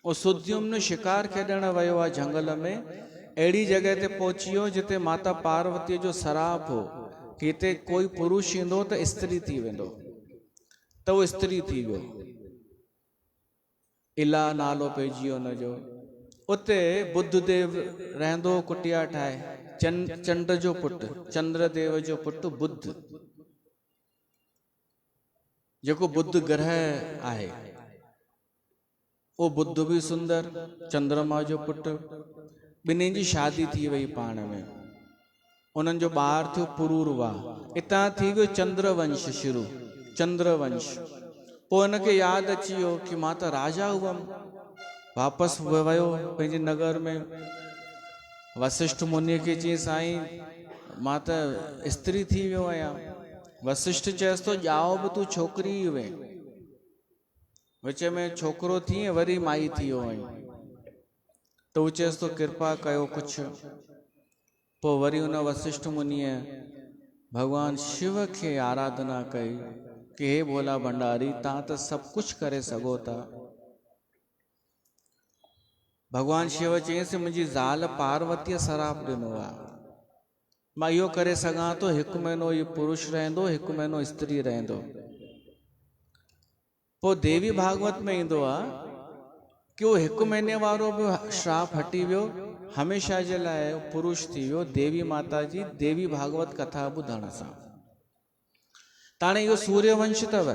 उहो सुद्युम्न शिकार खेॾण वियो आहे जंगल में। अहिड़ी जॻह ते पहुची वियो जिते माता पार्वतीअ जो सराप हो कि हिते कोई पुरुष ईंदो त स्त्री थी वेंदो। त उहो स्त्री थी वियो। इला नालो पइजी वियो उनजो। उते बुद्धदेव रहंदो कुटिया ठाहे। चंड जो पुटु, चंद्रदेव जो पुटु बुद्ध, जेको बुद्ध ग्रह आहे। वो बुद्ध भी सुंदर, चंद्रमा जो पुटु। ॿिन्हिनि जी शादी थी वई पाण में। उन्हनि जो ॿारु थियो पुरूरवा। इतां थी वियो चंद्रवंश शुरू, चंद्रवंश। पोइ हुनखे यादि अची वियो कि मां त राजा हुअमि। वापसि वियो पंहिंजे नगर में। वशिष्ठ मुनीअ खे चई, साईं मां त स्त्री थी वियो आहियां। वशिष्ठ चयसि तो ॼाओ बि तूं छोकिरी ई हुए, विच में छोकिरो थी वरी माई थी वियो आहीं। त हू चयसि तो कृपा कयो कुझु। पोइ वरी हुन वशिष्ठ मुनीअ भगवान शिव खे आराधना कई कि हे भोला भंडारी, तव्हां त सभु कुझु करे सघो था। भगवान शिव चयईंसि, मुंहिंजी ज़ाल पार्वतीअ सराप ॾिनो आहे, मां इहो करे सघां थो, 1 महीनो इहो पुरुष रहंदो, 1 महीनो स्त्री रहंदो। पोइ देवी भागवत में ईंदो आहे कि वो 1 महीने वारो बि श्राप हटी वियो, हमेशा जे लाइ पुरुष थी वियो। देवी माता जी देवी भागवत कथा ॿुधण सां। ताणे इहो सूर्यवंश अथव,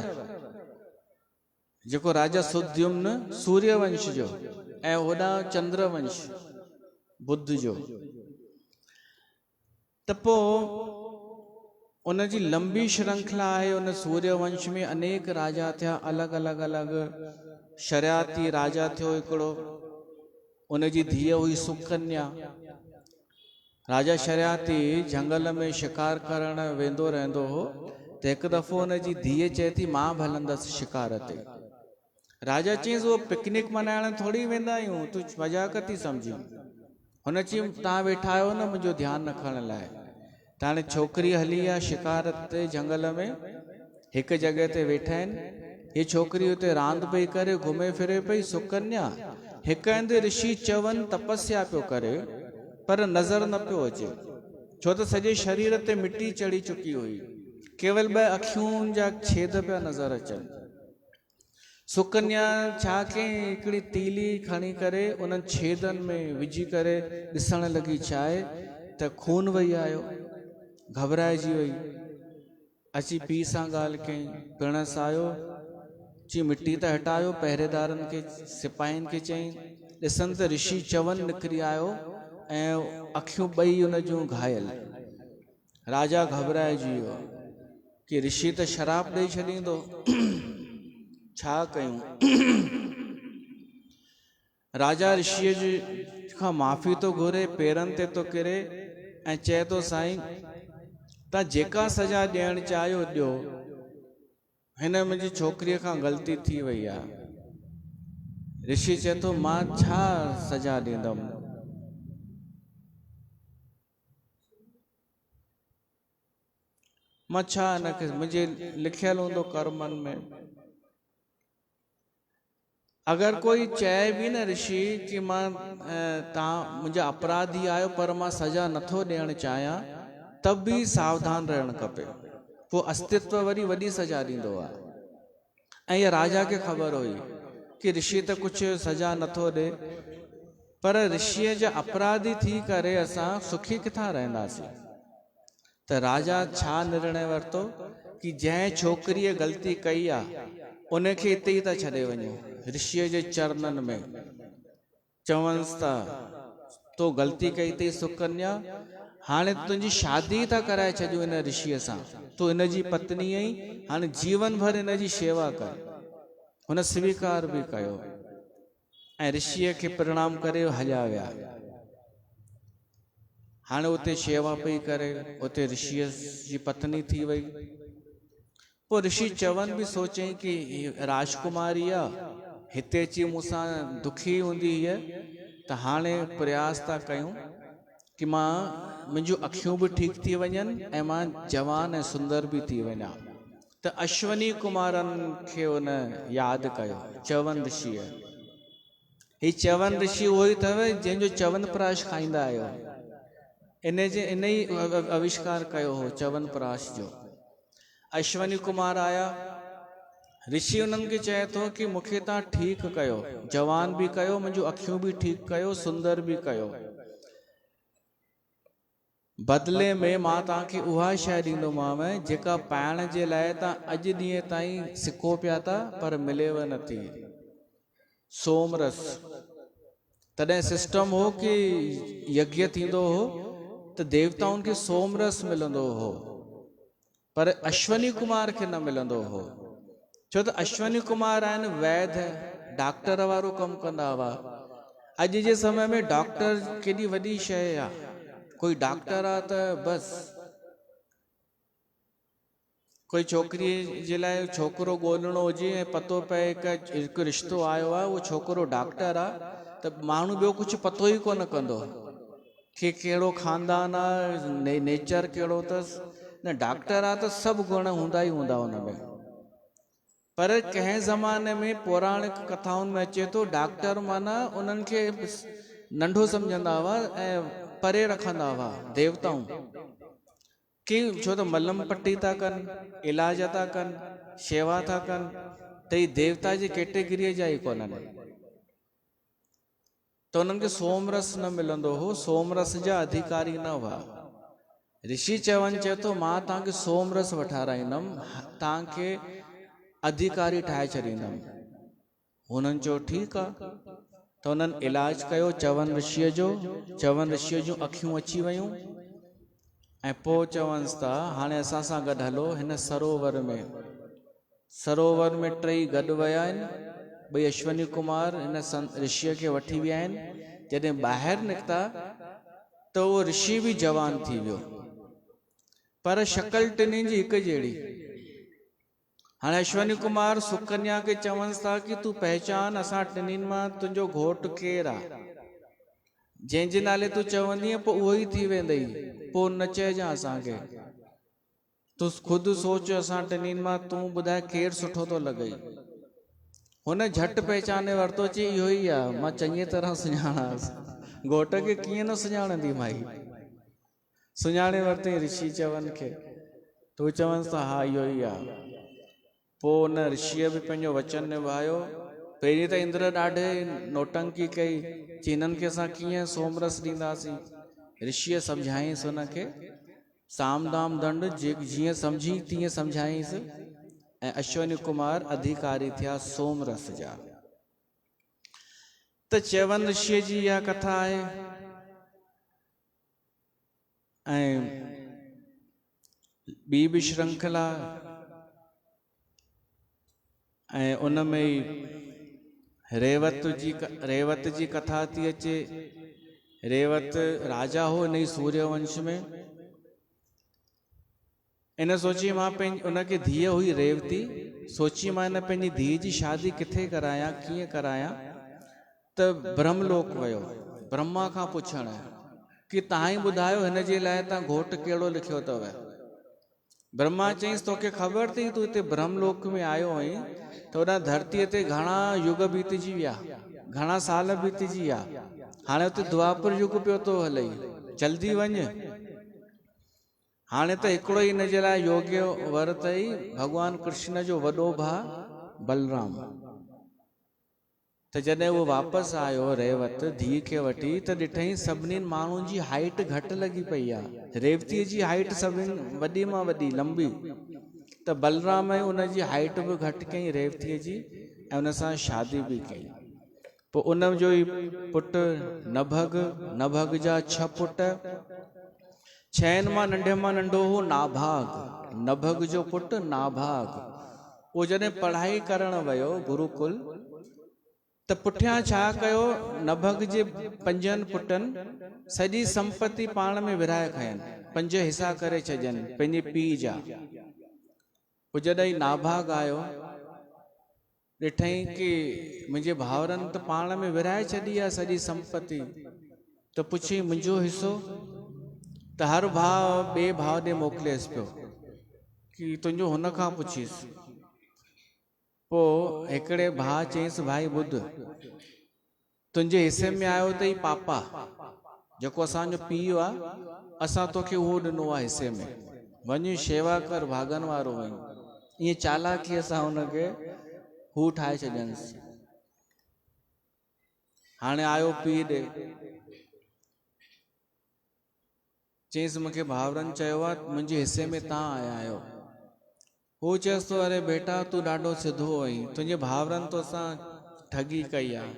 जेको राजा सुद्युम्न सूर्यवंश जो, ऐं होॾां चंद्रवंश बुद्ध जो। त पोइ उनजी लंबी श्रृंखला आहे। उन सूर्यवंश में अनेक राजा थिया, अलॻि अलॻि अलॻि। शर्याती राजा थियो हिकिड़ो, उनजी धीअ हुई सुकन्या। राजा शर्याती जंगल में शिकार करण वेंदो रहंदो हो। त हिकु दफ़ो उनजी धीअ चए थी मां बि हलंदसि शिकार ते। राजा चयईंसि उहो पिकनिक मनाइण थोरी वेंदा आहियूं, तूं मज़ाक थी सम्झी। हुन चयईं तव्हां वेठा आहियो न मुंहिंजो ध्यानु रखण लाइ। त हाणे छोकिरी हली आहे शिकार ते जंगल में, हिकु जॻह ते वेठा आहिनि। ये छोकिरी उते रांदि पई करे, घुमे फिरे पई। सुकन्या हिकु हंधि ऋषि चवनि तपस्या पियो करे, पर नज़र न पियो अचे, छो त सॼे शरीर ते मिटी चढ़ी चुकी हुई। केवल 2 अखियुनि जा छेद पिया नज़र अचनि। सुकन्या छा कयईं, हिकिड़ी तीली खणी करे उन्हनि छेदनि में विझी करे ॾिसण लॻी, छा आहे त खून वही आयो। घबराइजी वई, अची पीउ सां ॻाल्हि कयईं, पिणस आयो ची मिट्टी त हटायो, पहरेदारनि खे सिपाहियुनि खे चई। ॾिसनि त ऋषि चवन निकिरी आयो ऐं अखियूं ॿई उन जूं घायल। राजा घबराइजी वियो कि ऋषि त शराब ॾेई छॾींदो, छा कयूं। राजा ऋषिअ जी खां माफ़ी तो घुरे, पेरनि ते तो किरे ऐं चए तो साईं तव्हां जेका सज़ा ॾियणु चाहियो ॾियो, हिन मुंहिंजी छोकिरीअ खां ग़लती थी वई आहे। ऋषि चए थो मां छा सज़ा ॾींदुमि, मां छा हिनखे, मुंहिंजे लिखियल हूंदो कर्मनि में। अगर कोई चए भी न ऋषि कि मां तव्हां मुंहिंजा अपराधी आहियो पर मां सज़ा नथो ॾियणु चाहियां, तब भी सावधान रहणु खपे। वो अस्तित्व वरी वॾी सज़ा ॾींदो आहे। ऐं इहा राजा खे ख़बर हुई कि ऋषि त कुझु सज़ा नथो ॾे, पर ऋषिअ जा अपराधी थी करे असां सुखी किथां रहंदासीं। त राजा छा निर्णय वरितो कि जंहिं छोकिरीअ ग़लती कई आहे उनखे हिते ई था छॾे वञो, ऋषिअ जे चरणनि में। चवंसि था तो ग़लती कई अथई सुकन्या, हाणे तुंहिंजी शादी था कराए छॾियूं इन ऋषिअ सां, तूं इन जी पत्नी आई, हाणे जीवन भर इन जी शेवा कर। हुन स्वीकार भी कयो ऐं ऋषिअ खे प्रणाम करे हलिया विया। हाणे उते शेवा पई करे, उते ऋषिअ जी पत्नी थी वई। पोइ ऋषि चवन भी सोचई कि राजकुमारी आहे, हिते अची मूंसां दुखी हूंदी हीअ, त हाणे प्रयास था कयूं कि मां मुंहिंजूं अखियूं भी ठीक थी वञनि ऐं मां जवान ऐं सुंदर भी थी वञा। त अश्वनी कुमारनि खे उन यादि कयो, चवन ऋषिअ। ही चवन ऋषि उहो ई अथव जंहिंजो च्यवनप्राश खाईंदा आहियो, इन ई आविष्कार कयो हो च्यवनप्राश जो। अश्वनी कुमार आया, ऋषि उन्हनि खे चए थो कि मूंखे तव्हां ठीकु कयो, जवान भी कयो, मुंहिंजूं अखियूं भी ठीकु कयो, सुंदर भी कयो। बदले में मां तव्हांखे उहा शइ ॾींदोमांव जेका पाइण जे लाइ तव्हां अॼु ॾींहं ताईं सिको पिया था पर मिलेव नथी, सोमरस। तॾहिं सिस्टम हो कि यज्ञ थींदो हो त देवताउनि खे सोमरस मिलंदो हो, पर अश्वनी कुमार खे न मिलंदो हो। छो त अश्वनी कुमार आहिनि वैद्य, डॉक्टर वारो कमु कंदा हुआ। अॼु जे समय में डॉक्टर केॾी वॾी शइ आहे। कोई डॉक्टर आहे त बस, कोई छोकिरी जे लाइ छोकिरो ॻोल्हणो हुजे ऐं पतो पए हिकु रिश्तो आयो आहे, उहो छोकिरो डॉक्टर आहे, त माण्हू ॿियो कुझु पतो ई कोन कंदो कि कहिड़ो खानदान आहे, नेचर कहिड़ो अथसि। न, डॉक्टर आहे त सभु गुण हूंदा ई हूंदा हुन में। पर कंहिं ज़माने में पौराणिक कथाउनि में अचे थो डॉक्टर माना उन्हनि खे नंढो सम्झंदा हुआ ऐं परे रखंदा हुआ देवताऊं, कि छो त मलम पट्टी था कनि, इलाज था कनि, शेवा था कनि, त ही देवता जी कैटेगरीअ जा ई कोन्हनि। त उन्हनि खे सोमरस न मिलंदो हो, सोमरस जा अधिकारी न हुआ। ऋषि चवन चए थो मां तव्हांखे सोमरस वठाराईंदुमि, तव्हांखे अधिकारी ठाहे छॾींदुमि। हुननि चयो ठीकु आहे। त हुननि इलाज कयो चवन ऋषिअ जो, चवन ऋषिअ जूं अखियूं अची वयूं ऐं पोइ चवनिसि था हाणे असां सां गॾु हलो हिन सरोवर में। सरोवर में टई गॾु विया आहिनि, ॿई अश्वनी कुमार हिन ऋषिअ खे वठी विया आहिनि। जॾहिं ॿाहिरि निकिता त उहो ऋषि भी जवान थी वियो, पर शक्ल टिनी जी हिकु जहिड़ी। हाणे अश्वनी कुमार सुकन्या खे चवनिसि था कि तूं पहचान असां टिनिनि मां तुंहिंजो घोटु केरु आहे, जंहिंजे नाले तूं चवंदीअ पोइ उहो ई थी वेंदई, पोइ न चइजांइ असांखे, तूं ख़ुदि सोच असां टिनिनि मां तूं ॿुधाए केरु सुठो थो लॻई। हुन झटि पहचाने वरितो, चई इहो ई आहे, मां चङी तरह सुञाणांसि, घोट खे कीअं न सुञाणंदी माई। सुञाणे वरितई ऋषि चवन खे, तूं चवनिसि था हा इहो ई आहे। पोइ हुन ऋषिअ बि पंहिंजो वचन निभायो। पहिरीं त इंद्र ॾाढे नोटंकी कई, चई हिननि खे असां कीअं सोमरस ॾींदासीं। ऋषिअ सम्झाईंसि हुनखे साम दाम दंड जीअं सम्झी तीअं सम्झाईंसि। ऐं अश्विनी कुमार अधिकारी थिया सोमरस जा। त च्यवन ऋषिअ जी इहा कथा आहे। ऐं ॿी बि श्रृंखला ऐं उन में ई रेवत जी कथा थी अचे। रेवत राजा हो इन सूर्यवंश में। इन सोची मां उनखे धीअ हुई रेवती। सोची मां इन पंहिंजी धीअ जी शादी किथे करायां, कीअं करायां। त ब्रह्मलोक वियो ब्रह्मा खां पुछण कि तव्हां ई ॿुधायो हिन जे लाइ तव्हां घोट कहिड़ो लिखियो अथव। ब्रह्मा चईंसि तोखे ख़बर अथई तूं हिते ब्रह्मलोक में आयो आहीं त उन धरतीअ ते घणा युग बीतजी विया, घणा साल बीतजी विया। हाणे उते द्वापर युग पियो थो हले, जल्दी वञ। हाणे त हिकिड़ो ई हिन जे लाइ योग्य वर अथई, भॻवानु कृष्ण जो वॾो भाउ बलराम। त जॾहिं उहो वापसि आयो रेवत धीअ खे वठी त ॾिठई सभिनी माण्हुनि जी हाइट घटि लॻी पई आहे। रेवतीअ जी हाइट सभिनी वॾी मां वॾी लंबी, त बलराम उन जी हाइट बि घटि कयईं रेवतीअ जी ऐं उन सां शादी बि कई। पोइ उन जो ई पुटु नभग जा 6 पुट, 6 मां नंढो हो नाभाग। नभग जो पुटु नाभाग उहो जॾहिं पढ़ाई करण वियो गुरुकुल त पुठियां छा कयो, नभग जे 5 पुटनि सॼी संपत्ति पाण में विराए खयनि, 5 हिसा करे छॾनि पंहिंजे पीउ जा। पोइ जॾहिं नाभाग आयो ॾिठई कि मुंहिंजे भाउरनि त पाण में विराए छॾी आहे सॼी संपत्ति। त पुछई मुंहिंजो हिसो। त हर भाउ ॿिए भाउ ॾे मोकिलेसि पियो कि तुंहिंजो हुन खां पुछीसि। पोइ हिकिड़े भाउ चयईसि भाई ॿुध, तुंहिंजे हिसे में आयो अथई पापा, जेको असांजो पीउ आहे, असां तोखे उहो ॾिनो आहे हिसे में, वञ शेवा कर भागन वारो वञ। ईअं चालाकीअ सां हुनखे हू ठाहे छॾियसि। हाणे आयो पीउ ॾे, चयईसि मूंखे भाउरनि चयो आहे मुंहिंजे हिसे में तव्हां आया आहियो। हू चएसि थो अरे बेटा तूं ॾाढो सिधो आहीं, तुंहिंजे भाउरनि तोसां ठगी कई आहे।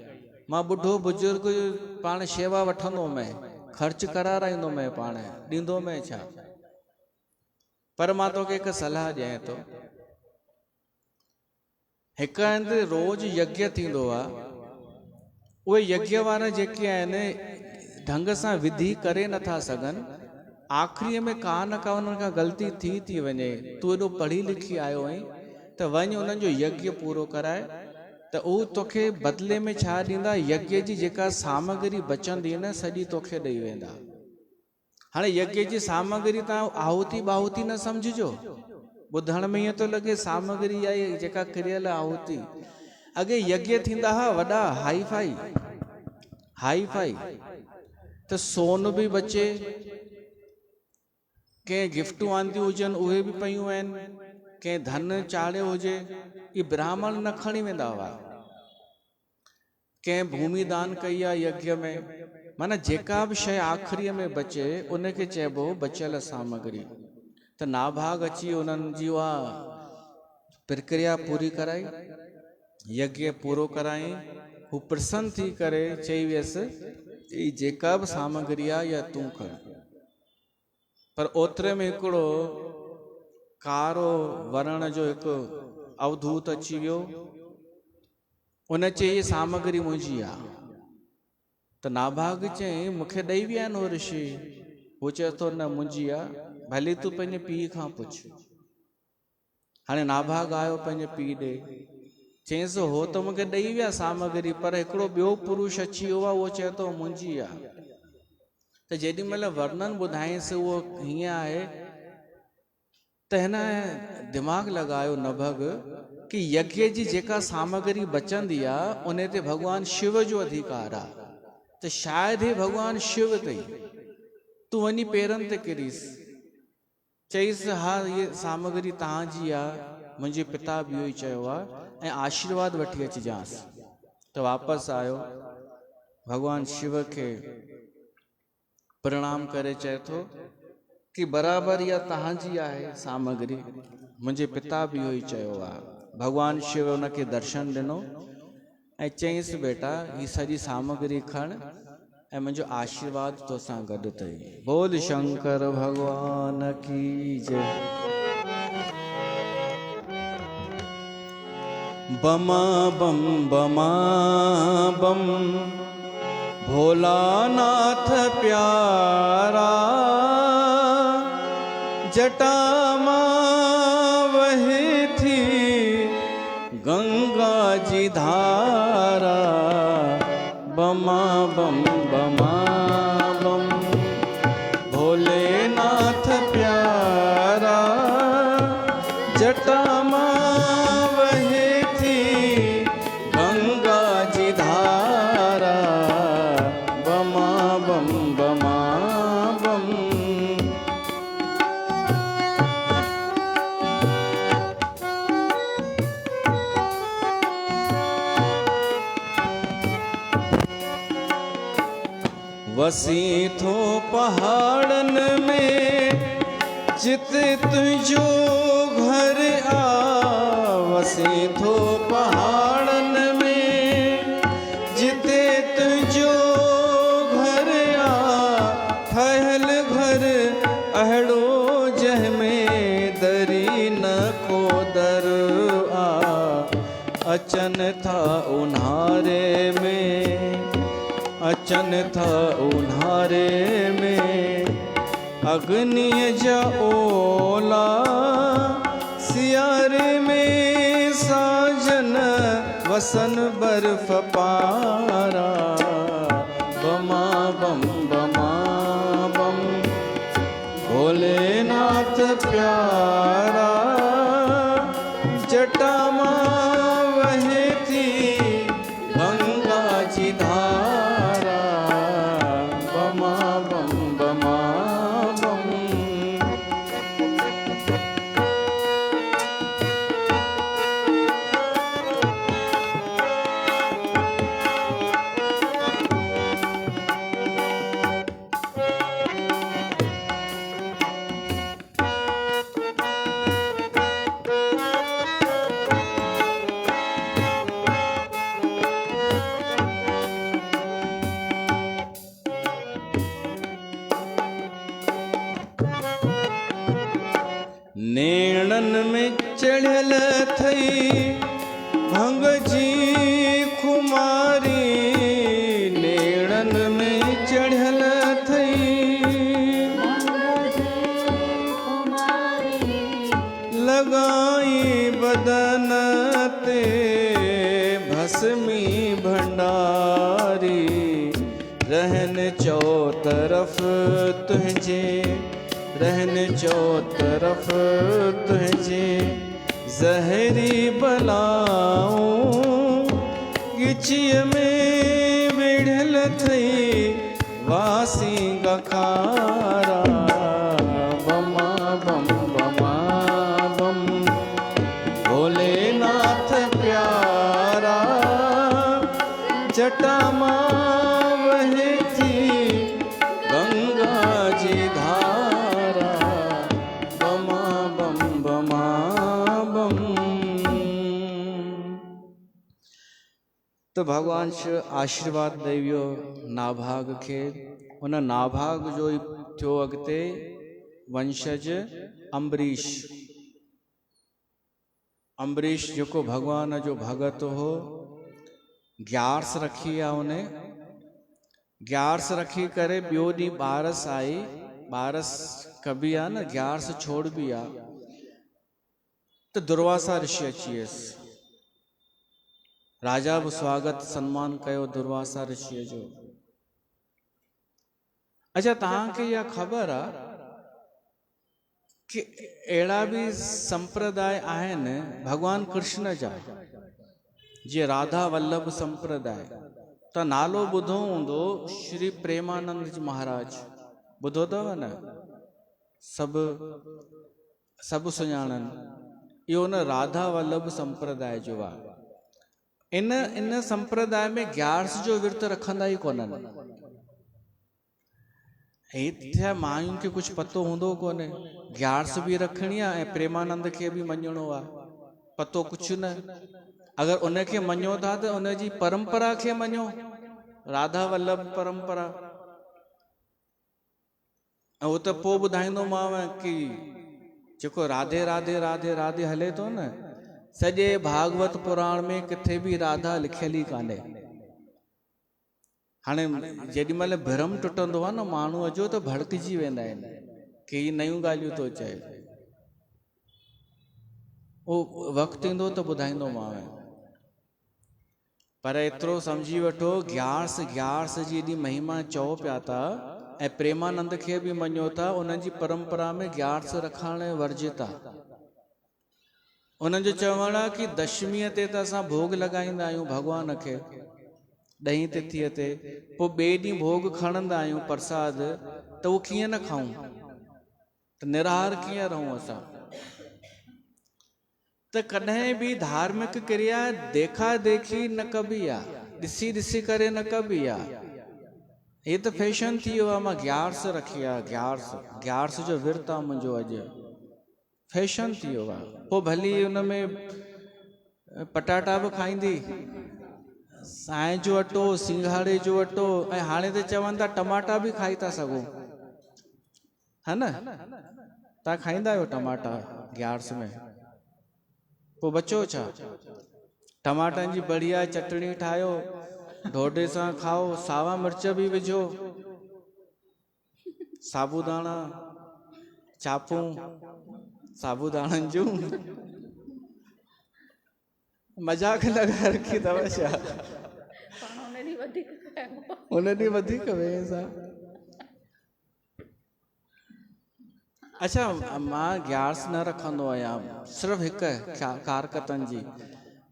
मां ॿुढो बुजुर्ग पाण शेवा वठंदो मैं, ख़र्च कराराईंदो मैं, पाण ॾींदो मैं छा। पर मां तोखे हिकु सलाह ॾियां थो, हिकु हंधि रोज़ यज्ञ थींदो आहे, उहे यज्ञ वारा जेके आहिनि ढंग सां विधि करे नथा सघनि, आख़िरीअ में का न का उन्हनि खां ग़लती थी वञे। तूं एॾो पढ़ी लिखी आयो आहीं त वञ उन्हनि जो यज्ञ पूरो कराए, त उहो तोखे बदिले में छा ॾींदा, यज्ञ जी जेका सामग्री बचंदी न सॼी तोखे ॾेई वेंदा। हाणे यज्ञ जी सामग्री तव्हां आहुति बाहुति न सम्झिजो, ॿुधण में ईअं थो लॻे सामग्री आहे जेका किरियल आहुति। अॻे यज्ञ थींदा हुआ वॾा हाई फाई, त सोन बि बचे, कंहिं गिफ्टूं आंदियूं हुजनि उहे बि पयूं आहिनि, कंहिं धन चाढ़ियो हुजे, इहे ब्राह्मण न खणी वेंदा हुआ। कंहिं भूमि दान कई आहे यज्ञ में, माना जेका बि शइ आख़िरीअ में बचे उनखे चइबो बचियल सामग्री। त नाभाग अची उन्हनि जी उहा प्रक्रिया पूरी कराई, यज्ञ पूरो कराई। हू प्रसन्न थी करे चई वियसि ई जेका बि सामग्री आहे या तूं कर। पर ओतिरे में हिकिड़ो कारो वरण जो हिकु अवधूत अची वियो। उन चई इहा सामग्री मुंहिंजी आहे। त नाभाग चई मूंखे ॾेई विया आहिनि उहो ऋषि। हू चए थो न मुंहिंजी आहे, भली तूं पंहिंजे पीउ खां पुछ। हाणे नाभाग आयो पंहिंजे पीउ ॾे, चयईंसि हो त मूंखे ॾेई विया सामग्री, पर हिकिड़ो ॿियो पुरुष अची वियो आहे, उहो चए थो मुंहिंजी आहे। त जेॾी महिल वर्णन ॿुधाईंसि उहो हीअं आहे त हिन दिमाग़ लॻायो नभग कि यज्ञ जी जेका सामग्री बचंदी आहे उन ते भॻवानु शिव जो अधिकार आहे, त शायदि ही भॻवानु शिव अथई, तूं वञी पेरनि ते किरीस। चईसि हा इहा सामग्री तव्हांजी आहे, मुंहिंजे पिता बि इहो ई चयो आहे, ऐं आशीर्वाद वठी अचिजांसि। त वापसि आयो, भॻवानु शिव खे प्रणाम करे चए थो कि बराबर या तहांजी आहे सामग्री। मुझे पिता भी इहो ई चयो आहे। भगवान शिव उनके दर्शन दिनो ऐं चईंसि बेटा ही सॼी सामग्री खण ऐं मुंहिंजो आशीर्वाद तोसां गॾु अथई। बोल शंकर भगवान की जय। बमा बम बमा बम भोलानाथ प्यारा, जटा मां वही थी गंगा जी धारा। बमा बम बमा बम भोलेनाथ प्यारा, जटा मां वही थी गंगा जी धारा। बमा बम बमा बम। वसी थो पहाड़न में चित तुझो घर आ। वसी थो पहाड़न में जिते तुझो घर आ। ठहल घर अहड़ो जंहिंमें दरी न को दर आ। अचन था उन्हारे में, अचन था उन्हारे में अग्नि जा ओला। सियारे में साजन वसन बर्फ पारा। बमा बम बमा बम भोलेनाथ प्यारा, जटा मां वहे थी गंगा जी धारा। बमा बम बमा बम। नेणन में चढ़ल थई भंग जी खुमारी। नेणन में चढ़ल थई लगाई बदन ते भस्मी भंडारी। रहन चौ तरफ तुझे, रहन चौ तरफ तुझे जहरी बलाऊं। गिचिय में विढ़ल थई वासी गखारा। बमा बम बमा बम भोलेनाथ प्यारा, जटा मां वहे थी गंगा जी धारा। बमा बम बमा बम। तो भगवान शिव आशीर्वाद ॾेवियो नाभाग खे। उन नाभाग जो ई थियो अॻिते वंशज अम्बरीश। अम्बरीश जेको भगवान जो भगत हो, ग्यारस रखी आहे उन। ग्यारस रखी करे ॿियो ॾींहुं बारस आई। बारस कबी आहे न, ग्यारस छोड़बी आहे। तो दुर्वासा ऋषि अची वियसि। राजा भी स्वागत सम्मान कयो दुर्वासा ऋषि जो। अच्छा, तव्हांखे इहा ख़बर आहे कि अहिड़ा भी संप्रदाय आहिनि भगवान कृष्ण जा, जीअं राधा वल्लभ संप्रदाय। त नालो ॿुधो हूंदो श्री प्रेमानंद जी महाराज, ॿुधो अथव न? सभु सुञाणनि। इहो न राधा वल्लभ संप्रदाय जो आहे। इन संप्रदाय में ग्यारस जो विर्त रखंदा ई कोन्हनि। हेठियां मायुनि खे कुझु पतो हूंदो कोन्हे, ग्यारस बि रखणी आहे ऐं प्रेमानंद खे बि मञिणो आहे, पतो कुझु न। अगरि उनखे मञो था त उनजी परंपरा खे मञो, राधा वल्लभ परंपरा। ऐं उहो त पोइ ॿुधाईंदोमांव कि जेको राधे राधे राधे राधे हले थो न, सॼे भागवत पुराण में किथे बि राधा लिखियल ई कान्हे। हाणे जेॾी महिल भ्रम टुटंदो आहे न माण्हूअ जो त भड़कजी वेंदा आहिनि कि ही नयूं ॻाल्हियूं थो चए। उहो वक़्तु ईंदो त ॿुधाईंदोमांव। पर एतिरो सम्झी वठो, ग्यारस ग्यारस जी एॾी महिमा चओ पिया था ऐं प्रेमानंद खे बि मञो था, उन्हनि जी परंपरा में ग्यारस रखण वर्जित आहे। उन्हनि जो चवणु आहे कि दशमीअ ते त असां भोग लॻाईंदा आहियूं भॻवान खे, ॾहीं तिथीअ ते, पोइ ॿिए ॾींहुं भोग खणंदा आहियूं प्रसाद, त उहो कीअं न खाऊं, त निराहार कीअं रहूं असां। त कॾहिं बि धार्मिक क्रिया देखा देखी न कबी आहे, ॾिसी ॾिसी करे न कबी आहे। हे त फैशन थी वियो आहे, मां ग्यारस रखी आहे, ग्यारस जो विर्त आहे मुंहिंजो, अॼु फैशन थी वियो आहे। पोइ भली हुन में पटाटा बि खाईंदी, साए जो अटो, सिंघाड़े जो अटो, ऐं हाणे त चवनि था टमाटा बि खाई था सघो, है न? तव्हां खाईंदा आहियो टमाटा ग्यारस में? पोइ बचो छा? टमाटनि जी बढ़िया चटणी ठाहियो, ढोढे सां खाओ, सावा मिर्च बि विझो, साबूदाणा, चापूं साबूदाणनि जूं। मजाक लॻाए रखी अथव छा? उन ॾींहुं वधीक वेह सां। अच्छा, मां ग्यारस न रखंदो आहियां, सिर्फ़ु हिकु कारकतनि जी,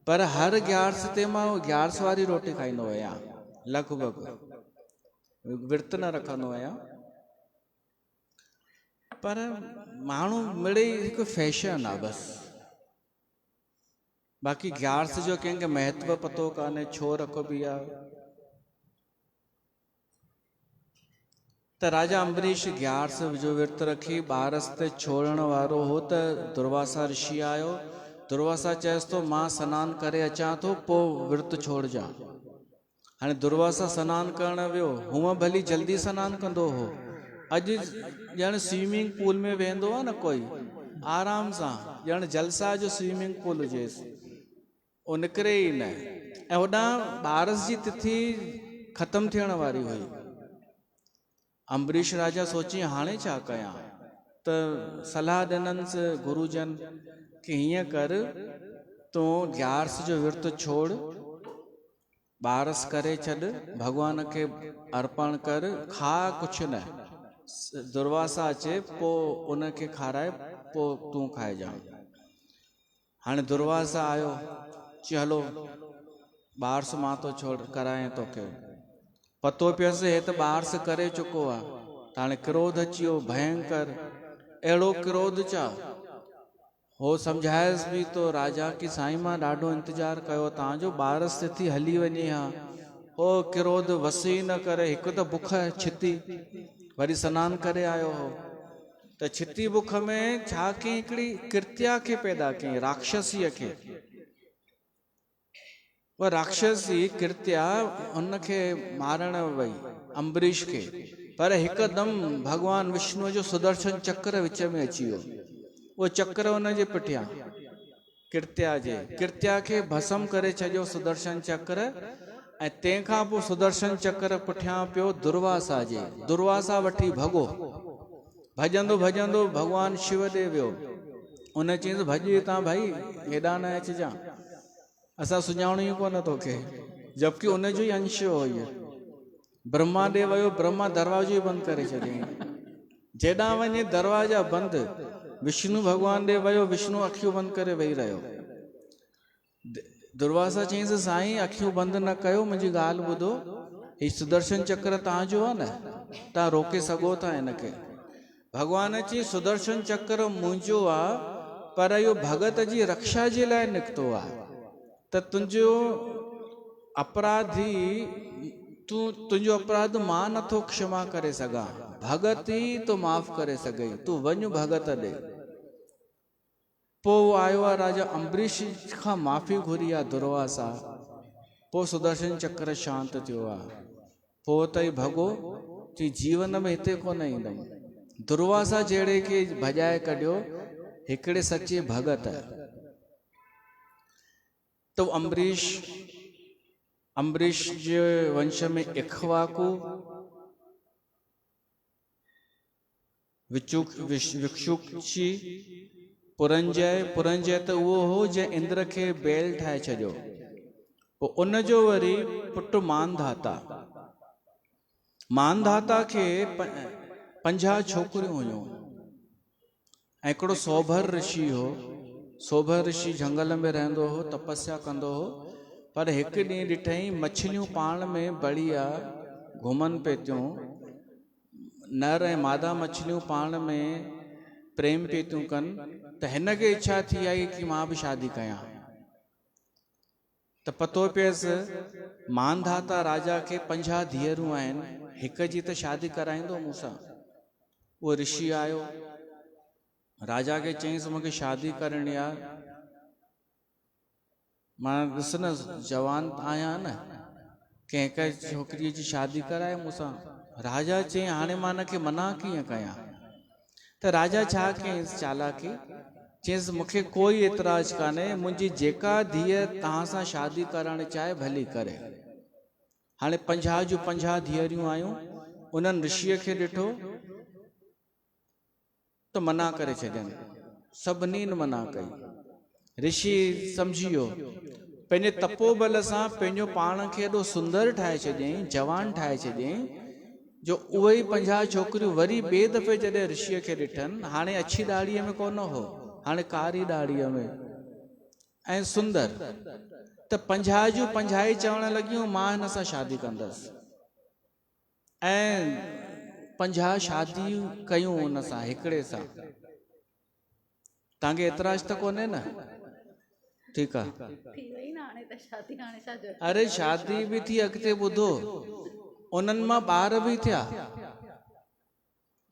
पर हर ग्यारस ते मां ग्यारस वारी रोटी खाईंदो आहियां लॻभॻि, विर्त न रखंदो आहियां। पर माण्हू मिड़े हिकु फैशन आहे बसि, बाक़ी ग्यारस जो कंहिंखे महत्व पतो कान्हे, छो रखबी आहे। त राजा अम्बरीश ग्यारस जो विर्त रखी ॿारस ते छोड़ण वारो हो त दुर्वासा ऋषि आयो। दुर्वासा चयसि तो मां सनानु करे अचां थो, पोइ विर्त छोड़जा। हाणे दुर्वासा सनानु करण वियो, हूअं भली जल्दी सनानु कंदो हो, अॼु ॼण स्विमिंग पूल में वेंदो आहे न कोई आराम सां, ॼण जलसा जो स्विमिंग पूल हुजेसि, उहो निकिरे ई न। ऐं होॾां ॿारस जी तिथि ख़तमु थियण वारी हुई। अम्बरीश राजा सोची हाणे छा कयां, त सलाह ॾिनंसि गुरुजन कि हीअं कर, तूं ग्यारस जो विर्त छोड़, ॿारस करे छॾ, भॻवान खे अर्पण कर, खा कुझु न, दुर्वासा अचे पोइ उनखे खाराए, पोइ तूं खाइजां। हाणे दुर्वासा आयो, चयो हलो ॿारस मां तो छोड़ कराए तोखे। पतो पियसि हे त ॿारस करे चुको आहे, त हाणे क्रोध अची वियो भयंकर। अहिड़ो क्रोध छा, हो सम्झायसि बि तो राजा कि साईं मां ॾाढो इंतज़ारु कयो तव्हांजो, ॿारस तिथि हली वञे हा। हो क्रोध वसी न करे, हिकु त बुख छिती, वरी सनानु करे आयो हो, त छिती बुख में छा कयईं, हिकिड़ी कृत्या खे पैदा कयईं, राक्षसीअ खे। वह राक्षसी कृत्या उनखे मारण वई अम्बरीश खे, पर हिकदमि भगवान विष्णु जो सुदर्शन चक्र विच में अची वियो। वो चक्र उनजे पुठियां कृत्या खे भस्म करे छॾियो सुदर्शन चक्र। ऐं तंहिंखां पोइ सुदर्शन चक्र पुठियां पियो दुर्वासा जे, दुर्वासा वठी भॻो, भॼंदो भॼंदो भगवान शिव ॾे वियो। उन चयईंसि भॼी तां भाई, हेॾां न अचिजां, असां सुञाणियूं कोन तोखे, जबकि उनजो ई अंश हुयो। ब्रह्मा ॾे वियो, ब्रह्मा दरवाजो ई बंदि करे छॾियईं, जेॾां वञे दरवाजा बंदि। विष्णु भॻवान ॾे वियो, विष्णु अखियूं बंदि करे वेही रहियो। दुर्वासा चयईंसि साईं अखियूं बंदि न कयो, मुंहिंजी ॻाल्हि ॿुधो, हीउ सुदर्शन चक्र तव्हांजो आहे न, तव्हां रोके सघो था हिनखे। भॻवान चई सुदर्शन चक्र मुंहिंजो आहे, पर इहो भगत जी रक्षा जे लाइ निकितो आहे, त तुंहिंजो अपराधी तुंहिंजो अपराध मां नथो क्षमा करे सघां, भगत ही तो माफ़ करे सघई, तू वञ भगत ॾे। पोइ आयो आहे राजा अम्बरीश खां माफ़ी घुरी आहे दुर्वासा। पोइ सुदर्शन चक्र शांत थियो आहे। पोइ त ई भॻो चई जीवन में हिते कोन ईंदुमि। दुर्वासा जहिड़े खे भॼाए कढियो हिकिड़े सचे भगत। तो अम्बरीश जे वंश में इक्ष्वाकु, विक्षुक्षी, पुरंजय त उहो हो जंहिं इंद्र खे बैल ठाहे छॾियो। पोइ उन जो वरी पुटु मानधाता खे 50 छोकिरियूं हुयूं। ऐं हिकिड़ो सौभर ऋषि हो। सौभर ऋषि जंगल में रहंदो हो, तपस्या कंदो हो। पर हिकु ॾींहुं ॾिठई मछलियूं पाण में बढ़िया घुमनि पे थियूं। नर ऐं मादा मछलियूं पाण में प्रेम पे थियूं कनि। त हिन खे इच्छा थी आई कि मां बि शादी कयां। त पतो पियसि मानधाता राजा खे 50 धीअरूं आहिनि, हिक जी त शादी कराईंदो मूंसां। उहो ऋषि आयो, राजा खे चयईंसि मूंखे शादी करणी आहे। मां ॾिस न जवान आहियां न, कंहिं छोकिरीअ जी शादी कराए मूंसां। राजा चयईं हाणे मां हिनखे मना कीअं कयां। त राजा छा कयईंसि चालाकी, चयईंसि मूंखे कोई एतिराज़ कान्हे, मुंहिंजी जेका धीअ तव्हां सां शादी करणु चाहे भली करे। हाणे 50 जूं 50 धीअरियूं आयूं। उन्हनि ऋषिअ खे ॾिठो त मना करे छॾनि, सभिनी मना कई। ऋषि सम्झी वियो, पंहिंजे तपोबल सां पंहिंजो पाण खे एॾो सुंदर ठाहे छॾियईं, जवान ठाहे छॾियईं, जो उहे ई 50 छोकिरियूं वरी ॿिए दफ़े जॾहिं ऋषिअ खे ॾिठनि, हाणे अछी ॾाढ़ीअ में कोन हो, हाणे कारी ॾाढ़ीअ में ऐं सुंदर। त 50 जूं 50 ई चवण लॻियूं मां हिन सां शादी कंदसि। ऐं 50 शादियूं कयूं हुन सां, हिकिड़े सां। तव्हांखे एतिराज़ त कोन्हे न? ठीकु आहे। अरे शादी बि थी, अॻिते ॿुधो, उन्हनि मां ॿार बि थिया।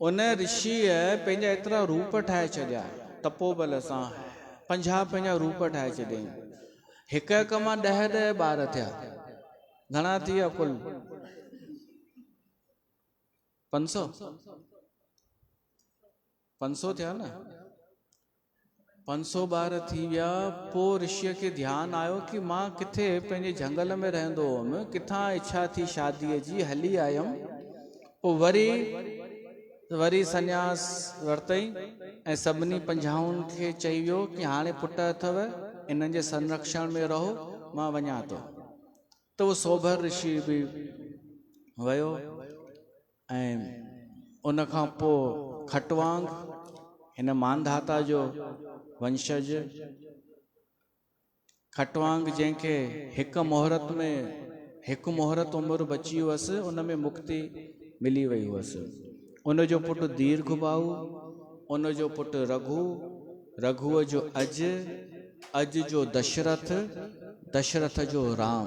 उन ऋषिअ पंहिंजा एतिरा रूप ठाहे छॾिया तपोबल सां, 50 रूप ठाहे छॾियईं। हिक मां 10 ॿार थिया। घणा थी विया कुल? 500 थिया न। 500 ॿार थी विया। पोइ ऋषिअ खे ध्यानु आयो कि मां किथे पंहिंजे जंगल में रहंदो हुअमि, किथां इच्छा थी शादीअ जी, हली आयमि। पोइ वरी संन्यास वरितई ऐं सभिनी 50 खे चई वियो कि हाणे पुट अथव, इन्हनि जे संरक्षण में रहो, मां वञा थो। त उहो सौभर ऋषि बि वियो। ऐं उन खां पोइ खटवांग, हिन मानधाता जो वंशज, खटवांग जंहिंखे हिकु मुहूर्त उमिरि बची हुअसि, उन में मुक्ति मिली वई हुअसि। उन जो पुटु दीर्घबाहु, उन जो पुटु रघु, रघुअ जो अज जो दशरथ, दशरथ जो राम।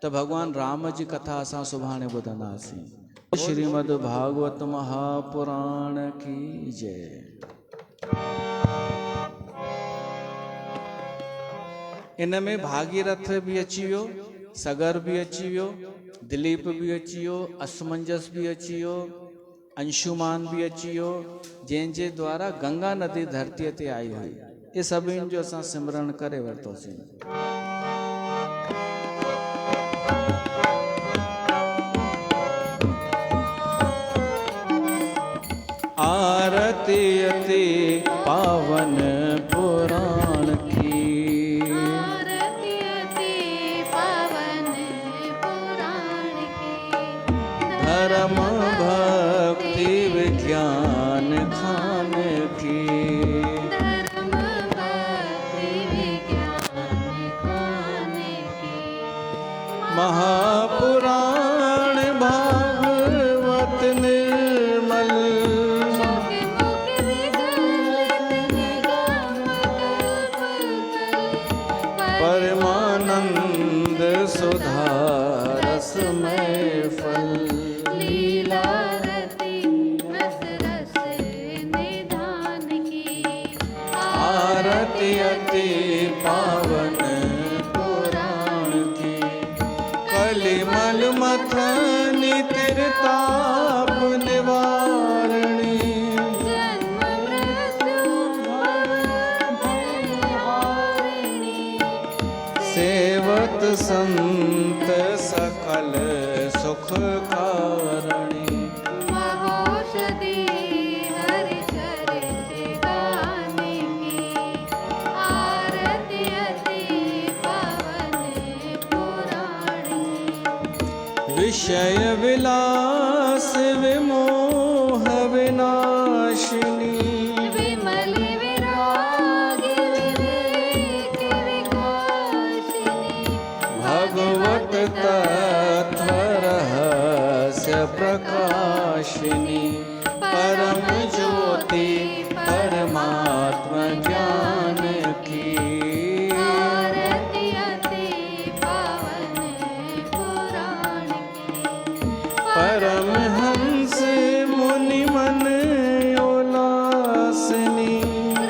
त भगवान राम जी कथा असां सुभाणे ॿुधंदासीं। श्रीमद् भागवत महापुराण की जय। इन में भागीरथ भी अची वियो, सगर भी अची वियो, दिलीप भी अची वियो, असमंजस भी अची वियो, अंशुमान भी अची वियो, जंहिंजे द्वारा गंगा नदी धरतीअ ते आई हुई। ये सभिनि जो असां सिमरन करे वरितोसीं। आरती अति पावन पुराण की, आरती अति पावन पुराण की, धर्म भक्ति विज्ञान खान की, धर्म भक्ति विज्ञान खान की, महापुराण भागवत निर्मल, परमानंद सुधा रसमय फल, लीला रति विषय विलास विमोह विनाशिनी विमल विराग विवेक विकासिनी भगवत तत्व रहस्य प्रकाशिनी परम ज्योति परमात्म ज्ञान की आरती अति पावन पुराण की परमहंस मुनि मन उल्लासिनी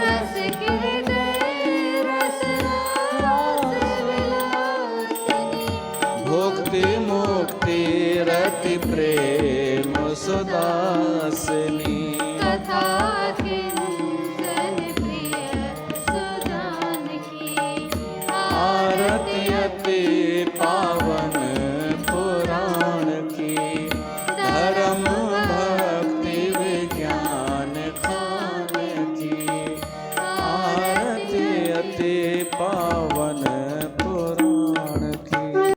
रस हृदय रस रास विलासिनी भोक्ति मुक्ति रति प्रेम सुदासिनी कथा